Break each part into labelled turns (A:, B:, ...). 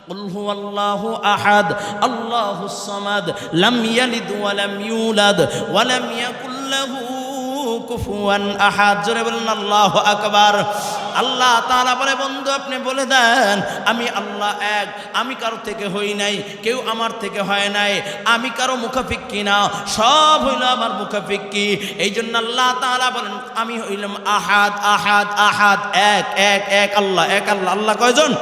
A: قل هو الله أحد الله الصمد لم يلد ولم يولد ولم يكن له কুফুয়ান আহাদ। জোরে বলেন আল্লাহু আকবার। আল্লাহ তাআলা বলে, বন্ধু আপনি বলে দেন আমি আল্লাহ এক, আমি কারো থেকে হই নাই, কেউ আমার থেকে হয় নাই, আমি কারো মুখাফিক্কি না, সব হইল আমার মুখাফিক্কি। এই জন্য আল্লাহ তাআলা বলেন আমি হইলাম আহাদ আহাদ আহাদ, এক এক এক আল্লাহ, এক আল্লাহ। আল্লাহ কয়জন?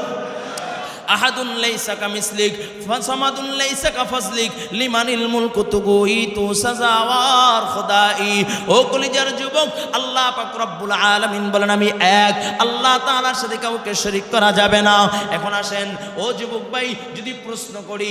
A: আহাদুন লাইসা কামিসলিক ফাসামাদুন লাইসা কাফাসলিক লিমানিল মুলকু তুগুইতু সাজাওয়ার খুদাই। ও কলিজার যুবক, আল্লাহ পাক রব্বুল আলামিন বলেন আমি এক, আল্লাহ তাআলার সাথে কাউকে শরীক করা যাবে না। এখন আসেন ও যুবক ভাই, যদি প্রশ্ন করি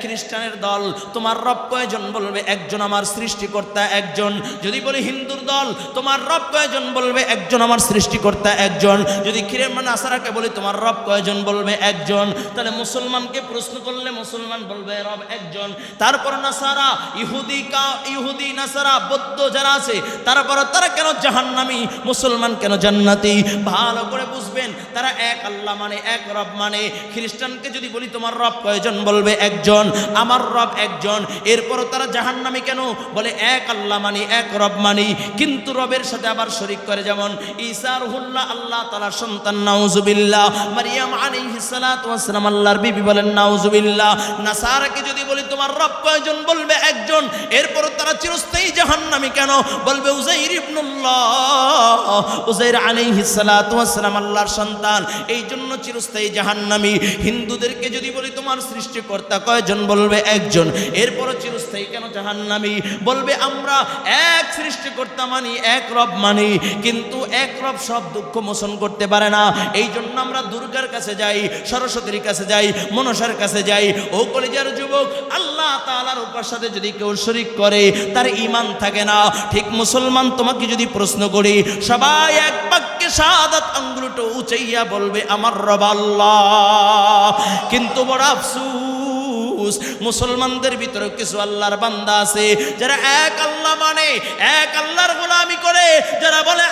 A: খ্রিস্টানের দল তোমার রব কয়জন? বলবে একজন, আমার সৃষ্টিকর্তা একজন। যদি বলি হিন্দুর দল তোমার রব কয়জন? বলবে একজন, আমার সৃষ্টিকর্তা একজন। যদি নাসারাকে বলি তোমার রব কয়জন? বলবে একজন। তাহলে মুসলমানকে প্রশ্ন করলে মুসলমান বলবে রব একজন। তারপর নাসারা, ইহুদি নাসারা বৌদ্ধ যারা আছে তারপর তারা কেন জাহান্নামী, মুসলমান কেন জান্নাতি? ভালো করে বুঝবেন, তারা এক আল্লাহ মানে, এক রব মানে। খ্রিস্টানকে যদি বলি তোমার রব কয়জন? বলবে একজন, আমার রব একজন। এরপর তারা জাহান্নামী কেন? বলে এক আল্লাহ মানি, এক রব মানি, কিন্তু রবের সাথে আবার শরীক করে। যেমন ঈসা রুহুল্লাহ, আল্লাহ তাআলার সন্তান, নাউজুবিল্লাহ। মারিয়াম আলাইহিস সালাতু ওয়াস সালাম আল্লাহর বিবি, বলেন নাউজুবিল্লাহ। নাসারাকে যদি বলি তোমার রব কয়জন? বলবে একজন। এরপর তারা চিরস্থায়ী জাহান্নামী কেন? বলবে উযাইর ইবনুল্লাহ, উযাইর আলাইহিস সালাতু ওয়াস সালাম আল্লাহর সন্তান, এই জন্য চিরস্থায়ী জাহান্নামী। হিন্দুদেরকে যদি বলি তোমার সৃষ্টিকর্তা কয়জন? বলবে একজন। এরপর চিরস্থায়ী কেন জাহান্নামী? বলবে আমরা এক সৃষ্টিকর্তা মানি, এক রব মানি, কিন্তু এক রব সব দুঃখ মোচন করতে পারে না। এই জন্য আমরা দুর্গার কাছে যাই, সরস্বতীর কাছে যাই, মনসার কাছে যাই। ও কলিজার যুবক, আল্লাহ তাআলার সাথে যদি কেউ শরীক করে তার ঈমান থাকে না। ঠিক মুসলমান তোমাকে যদি প্রশ্ন করি, সবাই এক বাক্যে শাহাদাত আঙ্গুলটা উঁচাইয়া বলবে আমার রব আল্লাহ। কিন্তু বড় আফসোস, মুসলমানদের ভিতরে কিছু আল্লাহর বান্দা আছে যারা এক আল্লাহ মানে, এক আল্লাহর গোলামি করে, যারা বলে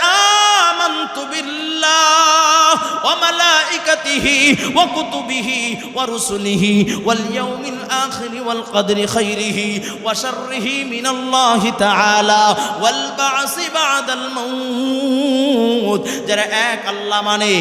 A: আমানতু বিল্লাহ ওয়া মালাইকাতিহি ওয়া কুতুবিহি ওয়া রুসুলিহি ওয়াল ইয়াউমিল আখির ওয়াল কদরি খাইরিহি ওয়া শাররিহি মিনাল্লাহি তাআলা ওয়াল বা'সি বা'দাল মাউত। যারা এক আল্লাহ মানে,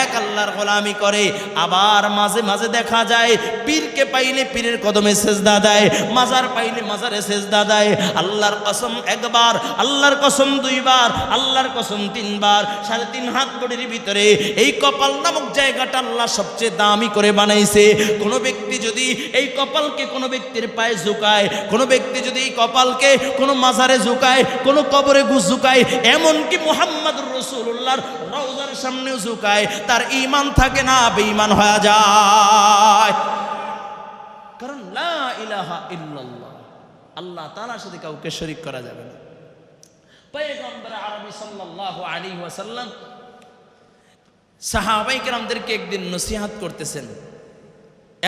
A: এক আল্লাহর গোলামি করে, আবার মাঝে মাঝে দেখা যায় পীরকে পাইলে পীরের কদমে সেজদা দেয়, মাজার পাইলে মাজারে সেজদা দেয়। আল্লাহর কসম একবার, আল্লাহর কসম দুইবার, আল্লাহর কসম তিনবার। 3.5 হাত বডির ভিতরে এই কপাল নামক জায়গাটা আল্লাহ সবচেয়ে দামি করে বানাইছে। কোনো ব্যক্তি যদি এই কপালকে কোনো ব্যক্তির পায়ে ঝুঁকায়, কোনো ব্যক্তি যদি এই কপালকে কোনো মাজারে ঝুঁকায়, কোনো কবরে ঝুঁকায়, এমনকি মুহাম্মদুর রাসূলুল্লাহর রওজার সামনেও ঝুঁকায়, তার ঈমান থাকে না, বেঈমান হয়ে যায়। কারণ লা ইলাহা ইল্লাল্লাহ, আল্লাহ তাআলার সাথে কাউকে শরীক করা যাবে না। পয়গম্বর আরবি সাল্লাল্লাহু আলাইহি ওয়াসাল্লাম সাহাবায়ে কেরামদেরকে একদিন নসিহত করতেছেন।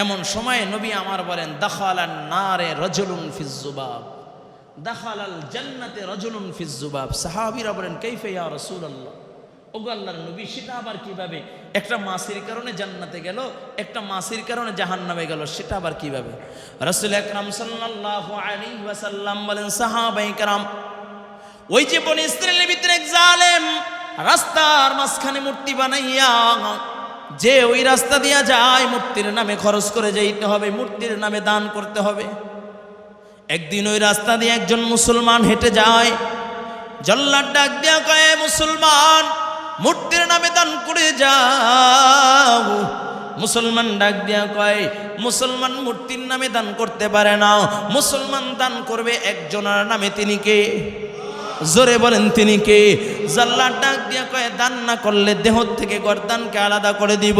A: এমন সময়ে নবী আমার বলেন, দাখালান নারে রাজুলুন ফিজ যুবাব, দাখালাল জান্নাতে রাজুলুন ফিজ যুবাব। সাহাবীরা বলেন কাইফা ইয়া রাসূলুল্লাহ, ওগো আল্লাহর নবী সেটা আবার কিভাবে? একটা মাসির কারণে জান্নাতে গেল, একটা মাসির কারণে জাহান্নামে গেল, সেটা আবার কিভাবে? রাসূল আকরাম সাল্লাল্লাহু আলাইহি ওয়াসাল্লাম বলেন, সাহাবায়ে কেরাম, ওই যে বনি ইসরাঈলের ভিতরে এক জালেম রাস্তার মাঝখানে মূর্তি বানাইয়া, যে ওই রাস্তা দিয়া যায় মূর্তির নামে খরচ করে যাইতে হবে, মূর্তির নামে দান করতে হবে। একদিন ওই রাস্তা দিয়ে একজন মুসলমান হেঁটে যায়, জল্লাদ ডাক দিয়া কয়, মুসলমান মূর্তির নামে দান করে যাও। মুসলমান ডাক দিয়া কয়, মুসলমান মূর্তির নামে দান করতে পারে না, মুসলমান দান করবে একজনের নামে, তিনি কে? জোরে বলেন তিনি কে? জল্লাদ ডাক দিয়া কয়, দান না করলে দেহ থেকে গর্দানকে আলাদা করে দিব।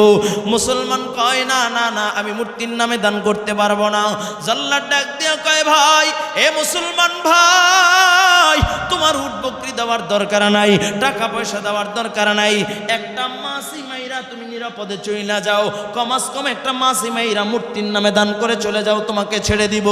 A: মুসলমান কয়, না না না, আমি মূর্তির নামে দান করতে পারবো না। জল্লাদ ডাক দিয়া কয়, ভাই, এ মুসলমান ভাই, তোমার উট বকরি দেওয়ার দরকার নাই, টাকা পয়সা দেওয়ার দরকার নাই, একটা মাসি মাইরা তুমি নিরাপদে চইলা যাও, কমাস কম একটা মাসি মাইরা মূর্তির নামে দান করে চলে যাও, তোমাকে ছেড়ে দিব।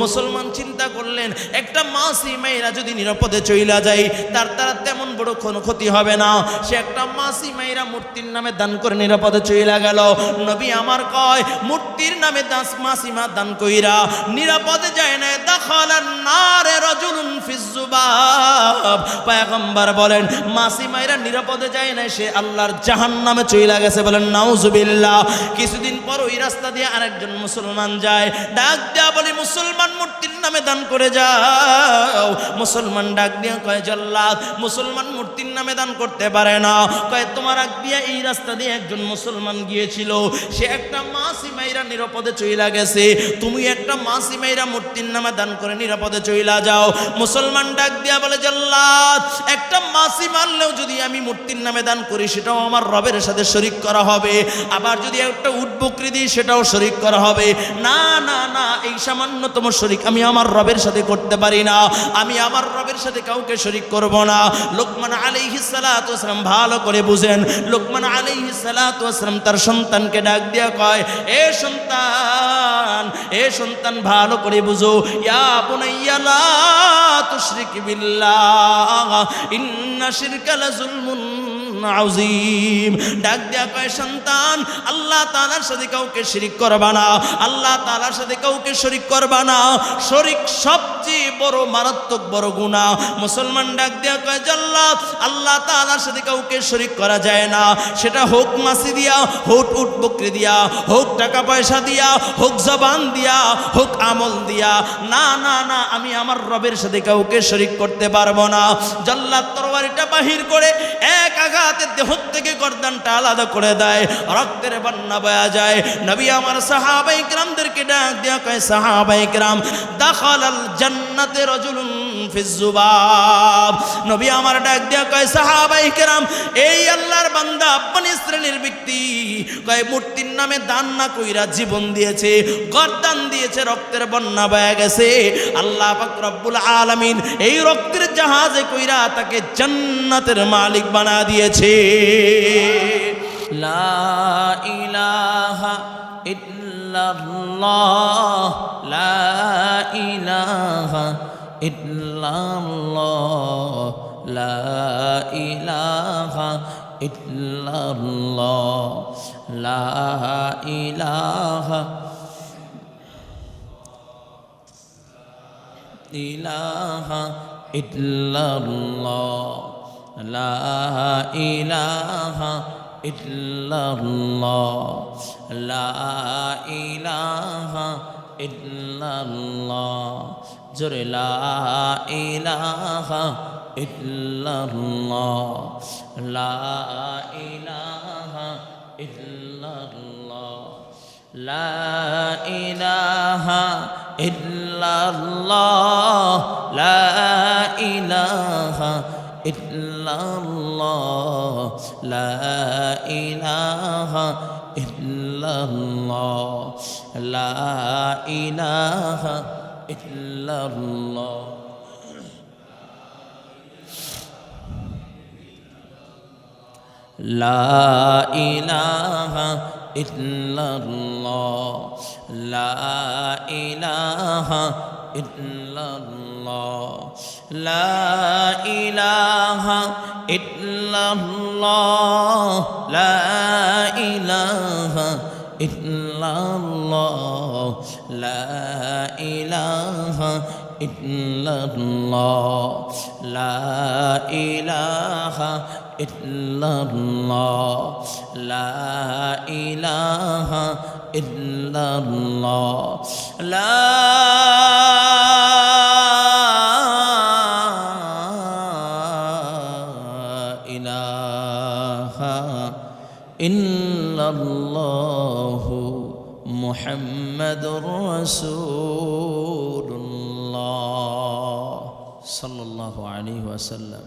A: মুসলমান চিন্তা করলেন, একটা মাসি মাইরা যদি নিরাপদে চইলা যায়, তার দ্বারা তেমন বড় কোনো ক্ষতি হবে না। সে একটা মাসি মাইরা মূর্তির নামে দান করে নিরাপদে চইলা গেল। নবী আমার কয় মূর্তির নামে মাসিমা দান কইরা নিরাপদে যায় না, দাখালান নারে রাজুলুন ফিজ যুবাব। পয়গম্বর বলেন মাসি মাইরা নিরাপদে যায় না, সে আল্লাহর জাহান্নামে চইলা গেছে। বলেন নাউজুবিল্লাহ। কিছুদিন পর ওই রাস্তা দিয়ে আরেকজন মুসলমান যায়, ডাক দেয়া বলে মুসলমান মূর্তির নামে দান করে যাও। মুসলমান ডাক দিয়ে কয় জল্লাদ মুসলমান মূর্তির নামে দান করতে পারে না। কয় তোমার আগ দিয়ে এই রাস্তা দিয়ে একজন মুসলমান গিয়েছিল, সে একটা মাসি মাইরা নিরাপদে চইলা গেছে, তুমি একটা মাসি মাইরা মূর্তির নামে দান করে নিরাপদে চইলা যাও। মুসলমান ডাক দিয়া বলে জল্লাদ একটা মাসি মারলেও যদি আমি মূর্তির নামে দান করি সেটাও আমার রবের সাথে শরীক করা হবে, আবার যদি একটা উট বকরি দিই সেটাও শরীক করা হবে। না না না, এই সামান্যতম শরীক আমি আমার রবের সাথে করতে পারি না, আমি আমার রবের সাথে কাউকে শরীক করব না। লোকমান আলাইহিস সালাতু ওয়াস সালাম ভালো করে বুঝেন, লোকমান আলাইহিস সালাতু ওয়াস সালাম তার সন্তানকে ডাক দিয়া কয় এ সন্তান ভালো করে বুঝো, ইয়া বুনাইয়া লা তুশরিক বিল্লাহ ইন্না শিরকা লাযুলমুন আযীম। ডাক দিয়া কয় সন্তান আল্লাহ তাআলার সাথে কাউকে শিরিক করবা না, আল্লাহ তাআলার সাথে কাউকে শরীক করবা না, শরীক সবচেয়ে বড় মারাত্মক বড় গুনাহ। মুসলমান ডাক দিয়া কয় জাল্লাত আল্লাহ তাআলার সাথে কাউকে শরীক করা যায় না, সেটা হোক মাসি দিয়া, হোক উট বকরি দিয়া, হোক টাকা পয়সা দিয়া, হোক জবান দিয়া, হোক আমল দিয়া। না না না, আমি আমার রবের সাথে কাউকে শরীক করতে পারবো না। জাল্লাত তরবারিটা বাহির করে এক আঘাতে দেহ থেকে গর্দানটা আলাদা করে দেয়, রক্তের বন্যা বয়া যায়। নবী আমার সাহাবায়ে কিরামদেরকে ডাক দিয়া কয় সাহাবায়ে কিরাম দাখালাল জান্নাতে রাজুলুন ফিজ যুবাব। নবী আমার ডাক দিয়া কয় সাহাবায়ে কিরাম এই আল্লাহর বান্দা বনি ইসরাইলের ব্যক্তি কয় মূর্তির নামে দান না কইরা জীবন দিয়েছে, গর্দান দিয়েছে, রক্তের বন্যা বয়া গেছে। আল্লাহ পাক রব্বুল আলামিন এই রক্তের জাহাজে কইরা তাকে জান্নাতের মালিক বানা দিয়েছে। লা ইলাহা ইল্লাল্লাহ লা ইলাহা ইল্লাল্লাহ লা ইলাহা ইল্লাল্লাহ লা ইলাহা ইলাহা ইল্লাল্লাহ লা ইলাহা ইল্লাল্লাহ লা ইলাহা ইল্লাল্লাহ। জোরে লা ইলাহা ইল্লাল্লাহ লা ইলাহা ইল্লাল্লাহ লা ইলাহা ইল্লাল্লাহ লা ইলাহা ইল্লাল্লাহ লা ইলাহা ইল্লাল্লাহ লা ইলাহা ইল্লাল্লাহ। লা ইলাহা ইল্লাল্লাহ লা ইলাহা ইল্লাল্লাহ লা ইলাহা ইল্লাল্লাহ লা ইলাহা ইল্লাল্লাহ লা ইলাহা ইল্লাল্লাহ লা ইলাহা ইল্লাল্লাহ লা ইলাহা ইল্লাল্লাহ লা ইলাহা ইল্লাল্লাহু মুহাম্মাদুর রাসূলুল্লাহ সাল্লাল্লাহু আলাইহি ওয়াসাল্লাম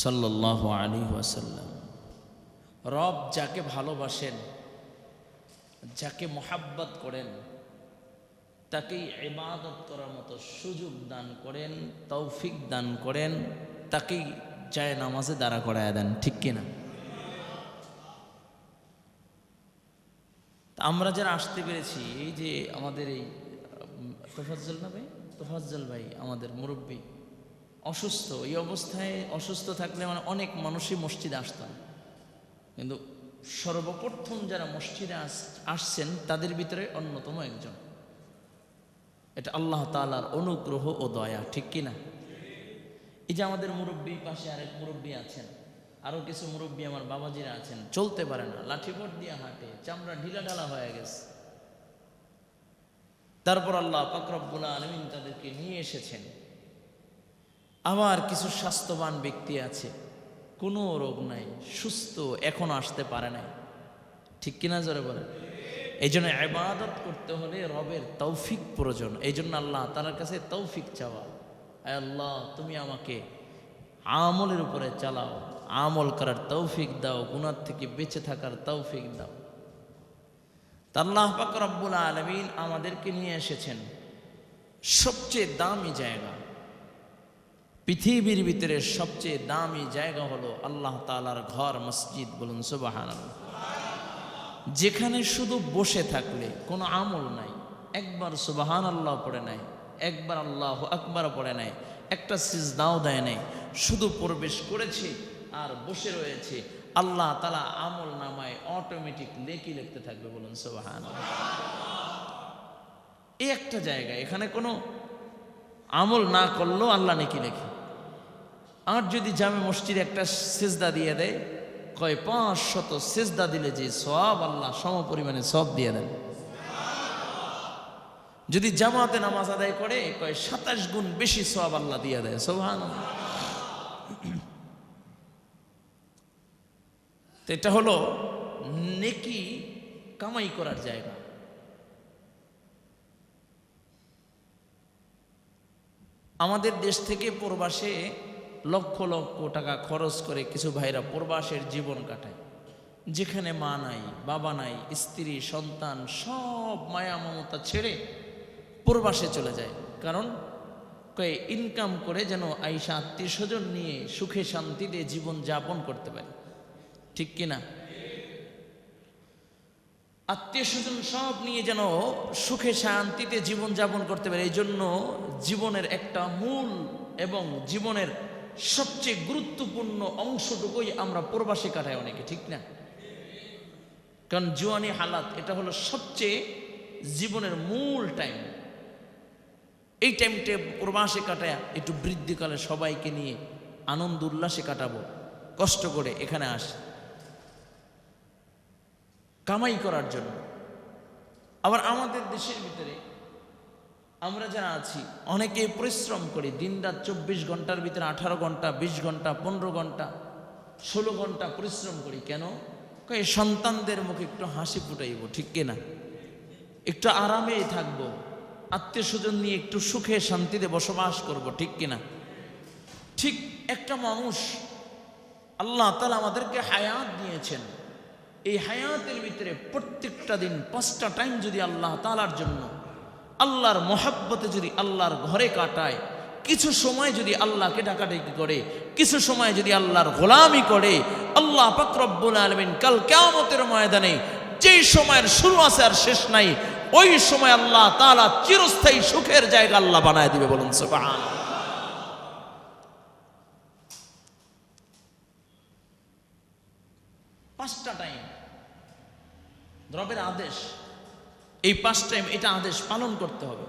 A: সাল্লাল্লাহু আলাইহি ওয়াসাল্লাম। রব যাকে ভালোবাসেন, যাকে মোহাব্বত করেন, তাকেই ইবাদত করার মতো সুযোগ দান করেন, তৌফিক দান করেন, তাকেই যায় নামাজে দাঁড়া করায় দেন। ঠিক কিনা? আমরা যারা আসতে পেরেছি, এই যে আমাদের এই তোফাজ্জল ভাই আমাদের মুরব্বী, অসুস্থ, এই অবস্থায় অসুস্থ থাকলে মানে অনেক মানুষই মসজিদে আসতাম, কিন্তু সর্বপ্রথম যারা মসজিদে আসছেন তাদের ভিতরে অন্যতম একজন। এটা আল্লাহ তাআলার অনুগ্রহ ও দয়া, ঠিক কিনা? এই যে আমাদের মুরব্বী, পাশে আরেক মুরব্বী আছেন, আরো কিছু মুরব্বী আমার বাবাজিরা আছেন, চলতে পারে না, লাঠিপট দিয়ে হাঁটে, চামড়া ঢিলা ঢালা হয়ে গেছে। তারপর আল্লাহ পাক রব্বুল আলামিন তাদেরকে নিয়ে এসেছেন। আবার কিছু স্বাস্থ্যবান ব্যক্তি আছে, কোনো রোগ নাই, সুস্থ, এখনো আসতে পারে নাই, ঠিক কিনা জোরে বলেন? এই জন্য ইবাদত করতে হলে রবের তৌফিক প্রয়োজন। এই জন্য আল্লাহ তাআলার কাছে তৌফিক চাওয়া, আয় আল্লাহ তুমি আমাকে আমলের উপরে চালাও, আমল করার তৌফিক দাও, গুনাহ থেকে বেঁচে থাকার তৌফিক দাও। তা আল্লাহ পাক রব্বুল আলামিন আমাদেরকে নিয়ে এসেছেন সবচেয়ে দামি জায়গা। পৃথিবীর ভিতরে সবচেয়ে দামি জায়গা হলো আল্লাহ তাআলার ঘর, মসজিদ। বলুন সুবহানাল্লাহ। যেখানে শুধু বসে থাকলে কোনো আমল নাই, একবার সুবহানাল্লাহ পড়ে নাই, একবার আল্লাহু আকবার পড়ে নাই, একটা সিজদাও দেয় নাই, শুধু প্রবেশ করেছে আর বসে রয়েছে, আল্লাহ তাআলা আমল নামায় অটোমেটিক নেকি লিখতে থাকবে। বলুন সুবহানাল্লাহ। এই একটা জায়গা, এখানে কোনো আমল না করলেও আল্লাহ নেকি লেখে। আর যদি জামে মসজিদে একটা সিজদা দিয়ে দেয়, কয় 500 সিজদা দিলে যে সওয়াব, আল্লাহ সম পরিমাণে সওয়াব দিয়ে দেন। যদি জামাতে নামাজ আদায় করে, কয় 27 গুণ বেশি সওয়াব আল্লাহ দিয়ে দেয়। সুবহানাল্লাহ। তো এটা হলো নেকি কামাই করার জায়গা। আমাদের দেশ থেকে প্রবাসে লক্ষ লক্ষ টাকা খরচ করে কিছু ভাইরা প্রবাসের জীবন কাটায়, যেখানে মা নাই, বাবা নাই, স্ত্রী, সন্তান সব মায়া মমতা ছেড়ে প্রবাসে চলে যায়। কারণ কয়ে ইনকাম করে যেন আইসা আত্মীয় স্বজন নিয়ে সুখে শান্তিতে জীবন যাপন করতে পারে, ঠিক কিনা? আত্মীয় স্বজন সব নিয়ে যেন সুখে শান্তিতে জীবন যাপন করতে পারে। এই জন্য জীবনের একটা মূল এবং জীবনের সবচেয়ে গুরুত্বপূর্ণ অংশটুকুই আমরা প্রবাসে কাটাই অনেকে, ঠিক না? কারণ জোয়ানি হালাত, এটা হলো সবচেয়ে জীবনের মূল টাইম। এই টাইমটা প্রবাসে কাটায় একটু বৃদ্ধিকালে সবাইকে নিয়ে আনন্দ উল্লাসে কাটাবো, কষ্ট করে এখানে আসে কামাই করার জন্য। আবার আমাদের দেশের ভিতরে আমরা যারা আছি অনেকে পরিশ্রম করি, দিনরাত 24 ঘন্টার ভিতরে 18 ঘন্টা, 20 ঘন্টা, 15 ঘন্টা, 16 ঘন্টা পরিশ্রম করি। কেন? এই সন্তানদের মুখে একটু হাসি ফুটাইব, ঠিক কিনা? একটু আরামে থাকবো, আত্মীয় স্বজন নিয়ে একটু সুখে শান্তিতে বসবাস করব, ঠিক কিনা? ঠিক একটা মানুষ, আল্লাহ তাআলা আমাদেরকে হায়াত দিয়েছেন, এই হায়াতের ভিতরে প্রত্যেকটা দিন 5টা টাইম যদি আল্লাহ তাআলার জন্য, আল্লাহর মহব্বতে যদি আল্লাহর ঘরে কাটায়, কিছু সময় যদি আল্লাহকে ডাকাডাকি করে, কিছু সময় যদি আল্লাহর গোলামি করে, আল্লাহ পাক রব্বুল আলামিন কাল কিয়ামতের ময়দানে যেই সময়ের শুরু আছে আর শেষ নাই, ওই সময় আল্লাহ তাআলা চিরস্থায়ী সুখের জায়গা আল্লাহ বানায় দিবে। বলুন সুবহানাল্লাহ। 5টা টাইম রবের আদেশ, এই 5 টাইম এটা আদেশ পালন করতে হবে।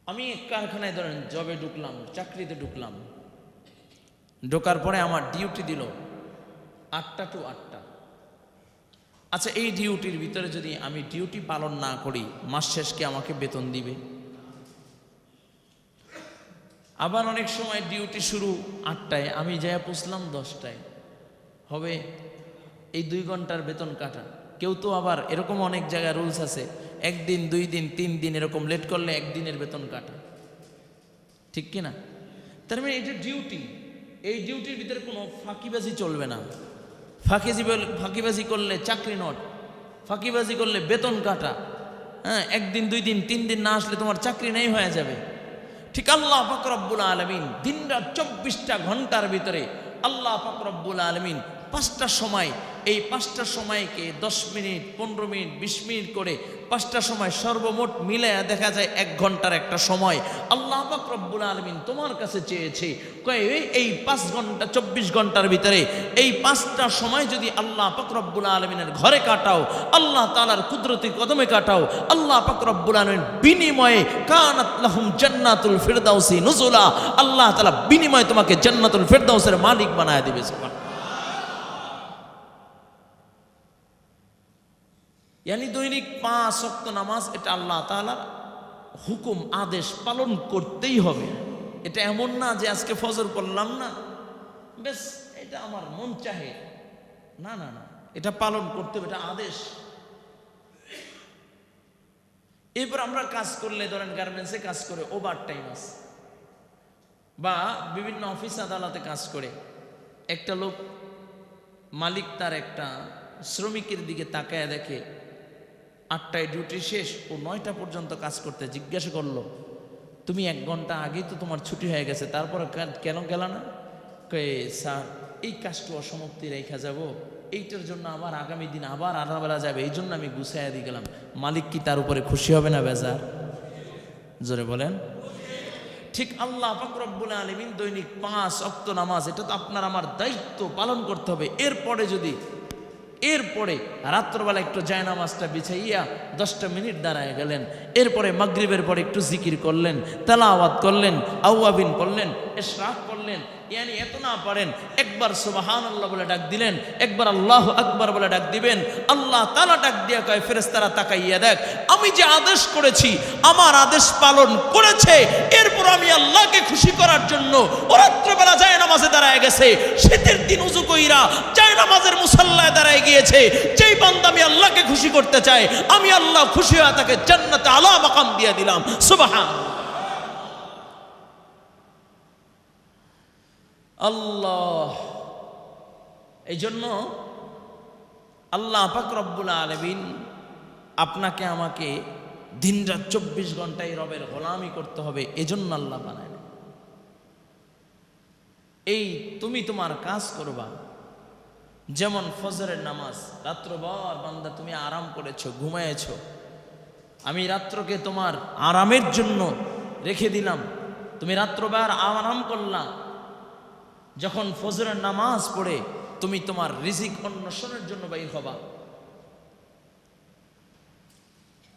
A: আমি কারখানায় ধরেন জবে ঢুকলাম, চাকরিতে ঢুকলাম, ঢোকার পরে আমার ডিউটি দিল 8টা টু 8টা। আচ্ছা, এই ডিউটির ভিতরে যদি আমি ডিউটি পালন না করি, মাস শেষ কি আমাকে বেতন দিবে? আবার অনেক সময় ডিউটি শুরু 8টায়, আমি যাইয়া পৌঁছলাম 10টায়, হবে এই 2 ঘন্টার বেতন কাটা। কেউ তো আবার এরকম অনেক জায়গায় রুলস আছে, 1 দিন 2 দিন 3 দিন এরকম লেট করলে 1 দিনের বেতন কাটা, ঠিক কিনা? তার মানে এটা ডিউটি, এই ডিউটির ভিতরে কোনো ফাঁকিবাজি চলবে না। ফাঁকিবাজি করলে চাকরি নট, ফাঁকিবাজি করলে বেতন কাটা। হ্যাঁ, 1 দিন 2 দিন 3 দিন না আসলে তোমার চাকরি নেই হয়ে যাবে। ঠিক আল্লাহ পাক রব্বুল আলামিন দিনরাত 24টা ঘন্টার ভিতরে আল্লাহ পাক রব্বুল আলামিন 5টা সময় এই 5টা সময়কে 10 মিনিট 15 মিনিট 20 মিনিট করে 5টা সময় সর্বমোট মিলে দেখা যায় 1 ঘন্টার একটা সময় আল্লাহ পাক রব্বুল আলামিন তোমার কাছে চেয়েছে এই 5 ঘন্টা 24 ঘন্টার ভিতরে এই 5টা সময় যদি আল্লাহ পাক রব্বুল আলামিনের ঘরে কাটাও, আল্লাহ তাআলার কুদরতি কদমে কাটাও, আল্লাহ পাক রব্বুল আলামিন বিনিময়ে কানাত লাহুম জান্নাতুল ফিরদাউসি নুজুলা, আল্লাহ তাআলা বিনিময়ে তোমাকে জান্নাতুল ফিরদাউসের মালিক বানায় দিবে। সুবহানাল্লাহ। यानी দৈনিক 5 ওয়াক্ত নামাজ এটা আল্লাহ তাআলার হুকুম, আদেশ পালন করতেই হবে। এটা এমন না যে আজকে ফজর পড়লাম না বেশ এটা আমার মন চাহে, না না না, এটা পালন করতে হবে, এটা আদেশ। এরপর আমরা কাজ করলে ধরেন গার্মেন্টসে কাজ করে ওভার টাইম আছে বা বিভিন্ন অফিস আদালতে কাজ করে, একটা লোক মালিক তার একটা শ্রমিকের দিকে তাকায় দেখে 8টায় ডিউটি শেষ, ও 9টা পর্যন্ত কাজ করতে, জিজ্ঞাসা করলো তুমি 1 ঘন্টা আগেই তো তোমার ছুটি হয়ে গেছে, তারপরে কেন গেল না? স্যার এই কাজটা অসমাপ্তি রেখা যাব, এইটার জন্য আবার আগামী দিন আবার আধাবেলা যাবে, এই জন্য আমি গুছাইয়া দিয়ে গেলাম। মালিক কি তার উপরে খুশি হবে না বেজার? জোরে বলেন। ঠিক আল্লাহ পাক রব্বুল আলামিন দৈনিক 5 ওয়াক্ত নামাজ এটা তো আপনার আমার দায়িত্ব পালন করতে হবে। এরপরে রাত্রবেলা একটু জায়নামাজটা বিছাইয়া 10টা মিনিট দাঁড়ায় গেলেন, এরপরে মাগরিবের পরে একটু জিকির করলেন, তেলাওয়াত করলেন, আওয়াবিন পড়লেন, ইশরাক করলেন। ইয়ানি এত না পারেন একবার সুবহানাল্লাহ বলে ডাক দিলেন, একবার আল্লাহু আকবার বলে ডাক দিবেন। আল্লাহ তাআলা ডাক দিয়া কয় ফেরেশতারা তাকাইয়া দেখ, আমি যে আদেশ করেছি আমার আদেশ পালন করেছে, এরপর আমি আল্লাহকে খুশি করার জন্য ও রাত্রবেলা জায়নামাজে দাঁড়ায় গেছে, শীতের দিন উযু কইরা জায়নামাজের মুসাল্লায় দাঁড়ায় গিয়েছে। যেই বান্দা আমি আল্লাহকে খুশি করতে চাই, আমি আল্লাহ খুশি হয়ে তাকে জান্নাতে আলা মাকাম দিয়ে দিলাম। সুবহানাল্লাহ। আল্লাহ, এই জন্য আল্লাহ পাক রব্বুল আলামিন আপনাকে আমাকে দিনরাত 24 ঘন্টায় রবের গোলামি করতে হবে, এজন্য আল্লাহ বানায়। এই তুমি তোমার কাজ করবা, যেমন ফজরের নামাজ রাত্রভর বান্দা তুমি আরাম করেছো, ঘুমায়েছো, আমি রাত্রকে তোমার আরামের জন্য রেখে দিলাম, তুমি রাত্রবার আরাম করলা। যখন ফজরের নামাজ পড়ে তুমি তোমার রিজিক অন্বেষণের জন্য বাইর হবা,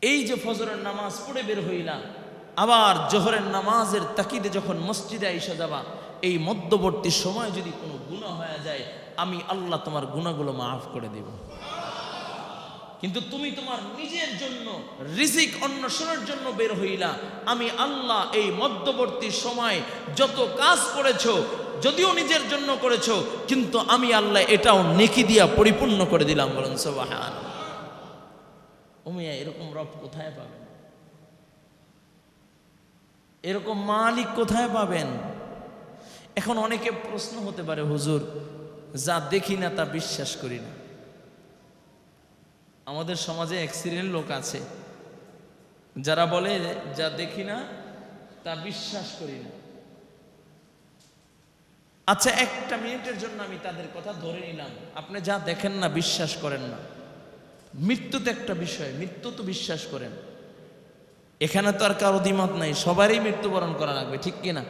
A: এই যে ফজরের নামাজ পড়ে বের হইলা, আবার জোহরের নামাজের তাকিদে যখন মসজিদে আইসা যাবা, এই মধ্যবর্তী সময় যদি কোনো গুনাহ হয়ে যায়, আমি আল্লাহ তোমার গুনাহগুলো মাফ করে দেব। কিন্তু তুমি তোমার নিজের জন্য রিজিক অন্বেষণের জন্য বের হইলা, আমি আল্লাহ এই মধ্যবর্তী সময় যত কাজ করেছো, যদিও নিজের জন্য করেছো, কিন্তু আমি আল্লাহ এটাও নেকি দিয়া পরিপূর্ণ করে দিলাম। বলেন সুবহানাল্লাহ। উমিয়া এরকম রব কোথায় পাবেন? এরকম মালিক কোথায় পাবেন? এখন অনেকে প্রশ্ন হতে পারে, হুজুর যা দেখি না তা বিশ্বাস করি না। আমাদের সমাজে এক শ্রেণীর লোক আছে যারা বলে যা দেখি না তা বিশ্বাস করি না। আচ্ছা, 1 মিনিটের জন্য আমি তাদের কথা ধরে নিলাম, আপনি যা দেখেন না বিশ্বাস করেন না, মৃত্যু তো একটা বিষয়, মৃত্যু তো বিশ্বাস করেন। এখানে তো আর কারো দ্বিমত নাই, সবারই মৃত্যুবরণ করা লাগবে, ঠিক কিনা?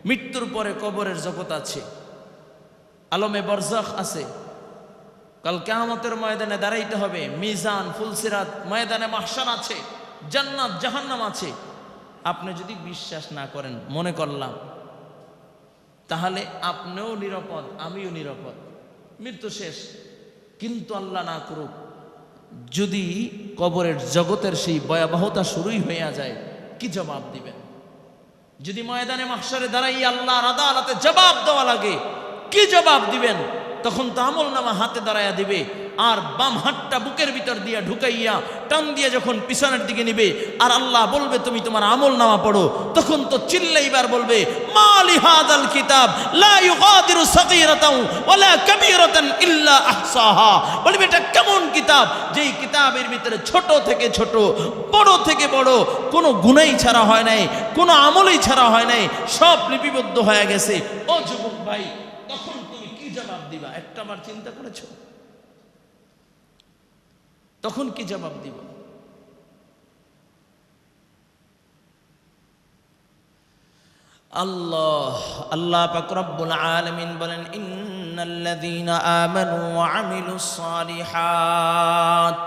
A: মৃত্যুর পরে কবরের জগৎ আছে, আলমে বরজাখ আছে, কাল কিয়ামতের ময়দানে দাঁড়াইতে হবে, মিজান ফুলসিরাত, ময়দানে মাহশার আছে, জান্নাত জাহান্নাম আছে। আপনি যদি বিশ্বাস না করেন, মনে করলাম, তাহলে আপনিও নিরাপদ, আমিও নিরাপদ, মৃত্যু শেষ। কিন্তু আল্লাহ না করুক, যদি কবরের জগতের সেই ভয়াবহতা শুরুই হইয়া যায়, কি জবাব দিবেন? যদি ময়দানে মাহশারে দাঁড়াই আল্লাহর আদালতে জবাব দেওয়া লাগে, কি জবাব দিবেন? তখন তো আমলনামা হাতে দাঁড়াইয়া দিবে, আর বাম হাতটা বুকের ভিতর দিয়া ঢুকাইয়া টান দিয়ে যখন পিছনের দিকে নিবে, আর আল্লাহ বলবে তুমি তোমার আমলনামা পড়ো, তখন তো চিল্লাইবার বলবে, মালি হাদাল কিতাব লা ইউগাদিরু সাগীরাতাও ওয়ালা কাবীরাতান ইল্লা আহসাহা। বলবে এটা কেমন কিতাব, যেই কিতাবের ভিতরে ছোট থেকে ছোট, বড় থেকে বড় কোনো গুনাহই ছাড়া হয় নাই, কোনো আমলই ছাড়া হয় নাই, সব লিপিবদ্ধ হয়ে গেছে। ও যুবক ভাই, তখন তুমি কি জবাব দিবা? একটাবার চিন্তা করেছো? তখন কি জবাব দিব? আল্লাহ পাক রব্বুল আলামিন বলেন, ইন্নাল্লাযীনা আমানু ওয়া আমিলুস সালিহাত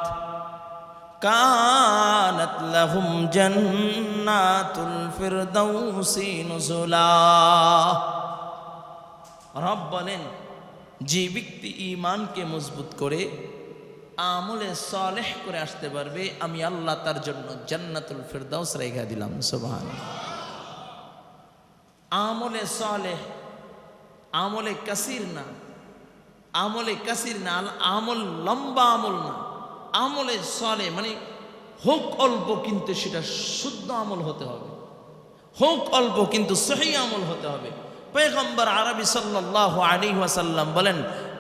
A: কানাত লাহুম জান্নাতুল ফিরদাউসি নুজুলা। রব বলেন, যে ব্যক্তি ঈমানকে মজবুত করে আমলে সালেহ করে আসতে পারবে, আমি আল্লাহ তার জন্য জান্নাতুল ফিরদাউস রেখে দিলাম। সুবহানাল্লাহ। আমলে সালেহ, আমলে কাসির না, আমলে কাসির না, আমল লম্বা আমল না, আমলে সালেহ মানে হোক অল্প কিন্তু সেটা শুদ্ধ আমল হতে হবে, হোক অল্প কিন্তু সহি আমল হতে হবে। পয়গম্বর আরবি সাল্লাল্লাহু আলাইহি ওয়াসাল্লাম বলেন,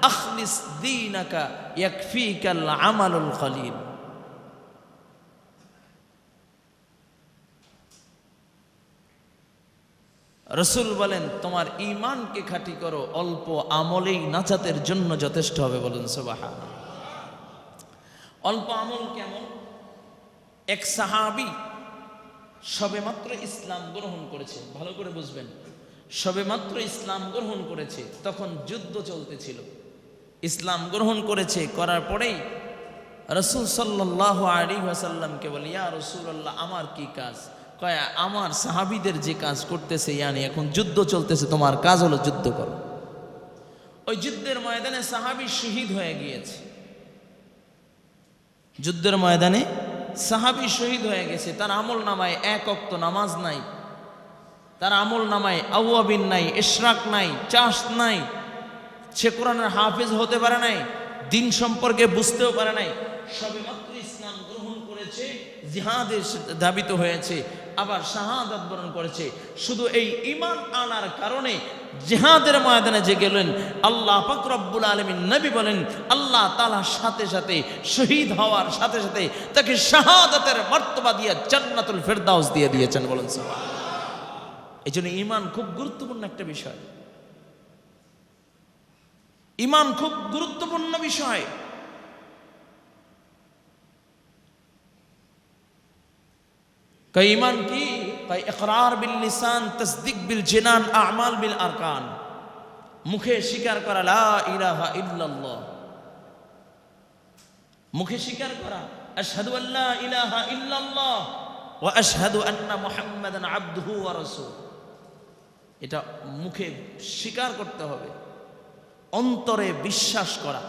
A: আখলিস দীনাকা ইয়াকফিকাল আমালুল কলিল। রসুল বলেন, তোমার ঈমানকে খাঁটি করো, অল্প আমলেই নাজাতের জন্য যথেষ্ট হবে। বলেন সুবহানাল্লাহ। অল্প আমল কেমন? এক সাহাবী সবেমাত্র ইসলাম গ্রহণ করেছে, ভালো করে বুঝবেন, সবেমাত্র ইসলাম গ্রহণ করেছে, তখন যুদ্ধ চলতেছিল। ইসলাম গ্রহণ করেছে, করার পরেই রসুল সাল্লাল্লাহু আলাইহি ওয়াসাল্লামকে বলে, ইয়া রাসূলুল্লাহ, আমার কি কাজ? কয়, আমার সাহাবীদের যে কাজ করতেছে, ইয়ানি এখন যুদ্ধ চলতেছে, তোমার কাজ হলো যুদ্ধ করো। ওই যুদ্ধের ময়দানে সাহাবী শহীদ হয়ে গিয়েছে, যুদ্ধের ময়দানে সাহাবী শহীদ হয়ে গেছে। তার আমল নামায় এক ওয়াক্ত নামাজ নাই, তার আমল নামায় আওয়াবিন নাই, ইশরাক নাই, চাষ নাই, সে কোরআনের হাফেজ হতে পারে নাই, দিন সম্পর্কে বুঝতেও পারে নাই, সবেমাত্র ইসলাম গ্রহণ করেছে, জিহাদের ধাবিত হয়েছে, আবার শাহাদাত বরণ করেছে। শুধু এই ঈমান আনার কারণে জিহাদের ময়দানে যে গেলেন, আল্লাহ পাক রব্বুল আলামিন নবী বলেন, আল্লাহ তাআলা সাথে সাথে শহীদ হওয়ার সাথে সাথে তাকে শাহাদাতের মর্তবা দিয়ে জান্নাতুল ফিরদাউস দিয়ে দিয়েছেন। বলেন সুবহানাল্লাহ। এই জন্য ঈমান খুব গুরুত্বপূর্ণ একটা বিষয়, ঈমান খুব গুরুত্বপূর্ণ বিষয়। ঈমান কি? ইকরার বিল লিসান, তাসদীক বিল জিনান, আমাল বিল আরকান। মুখে স্বীকার করা লা ইলাহা ইল্লাল্লাহ, মুখে স্বীকার করা আশহাদু আল্লা ইলাহা ইল্লাল্লাহ ওয়া আশহাদু আন্না মুহাম্মাদান আবদুহু ওয়া রাসূলুহু। এটা মুখে স্বীকার করতে হবে, অন্তরে বিশ্বাস করা।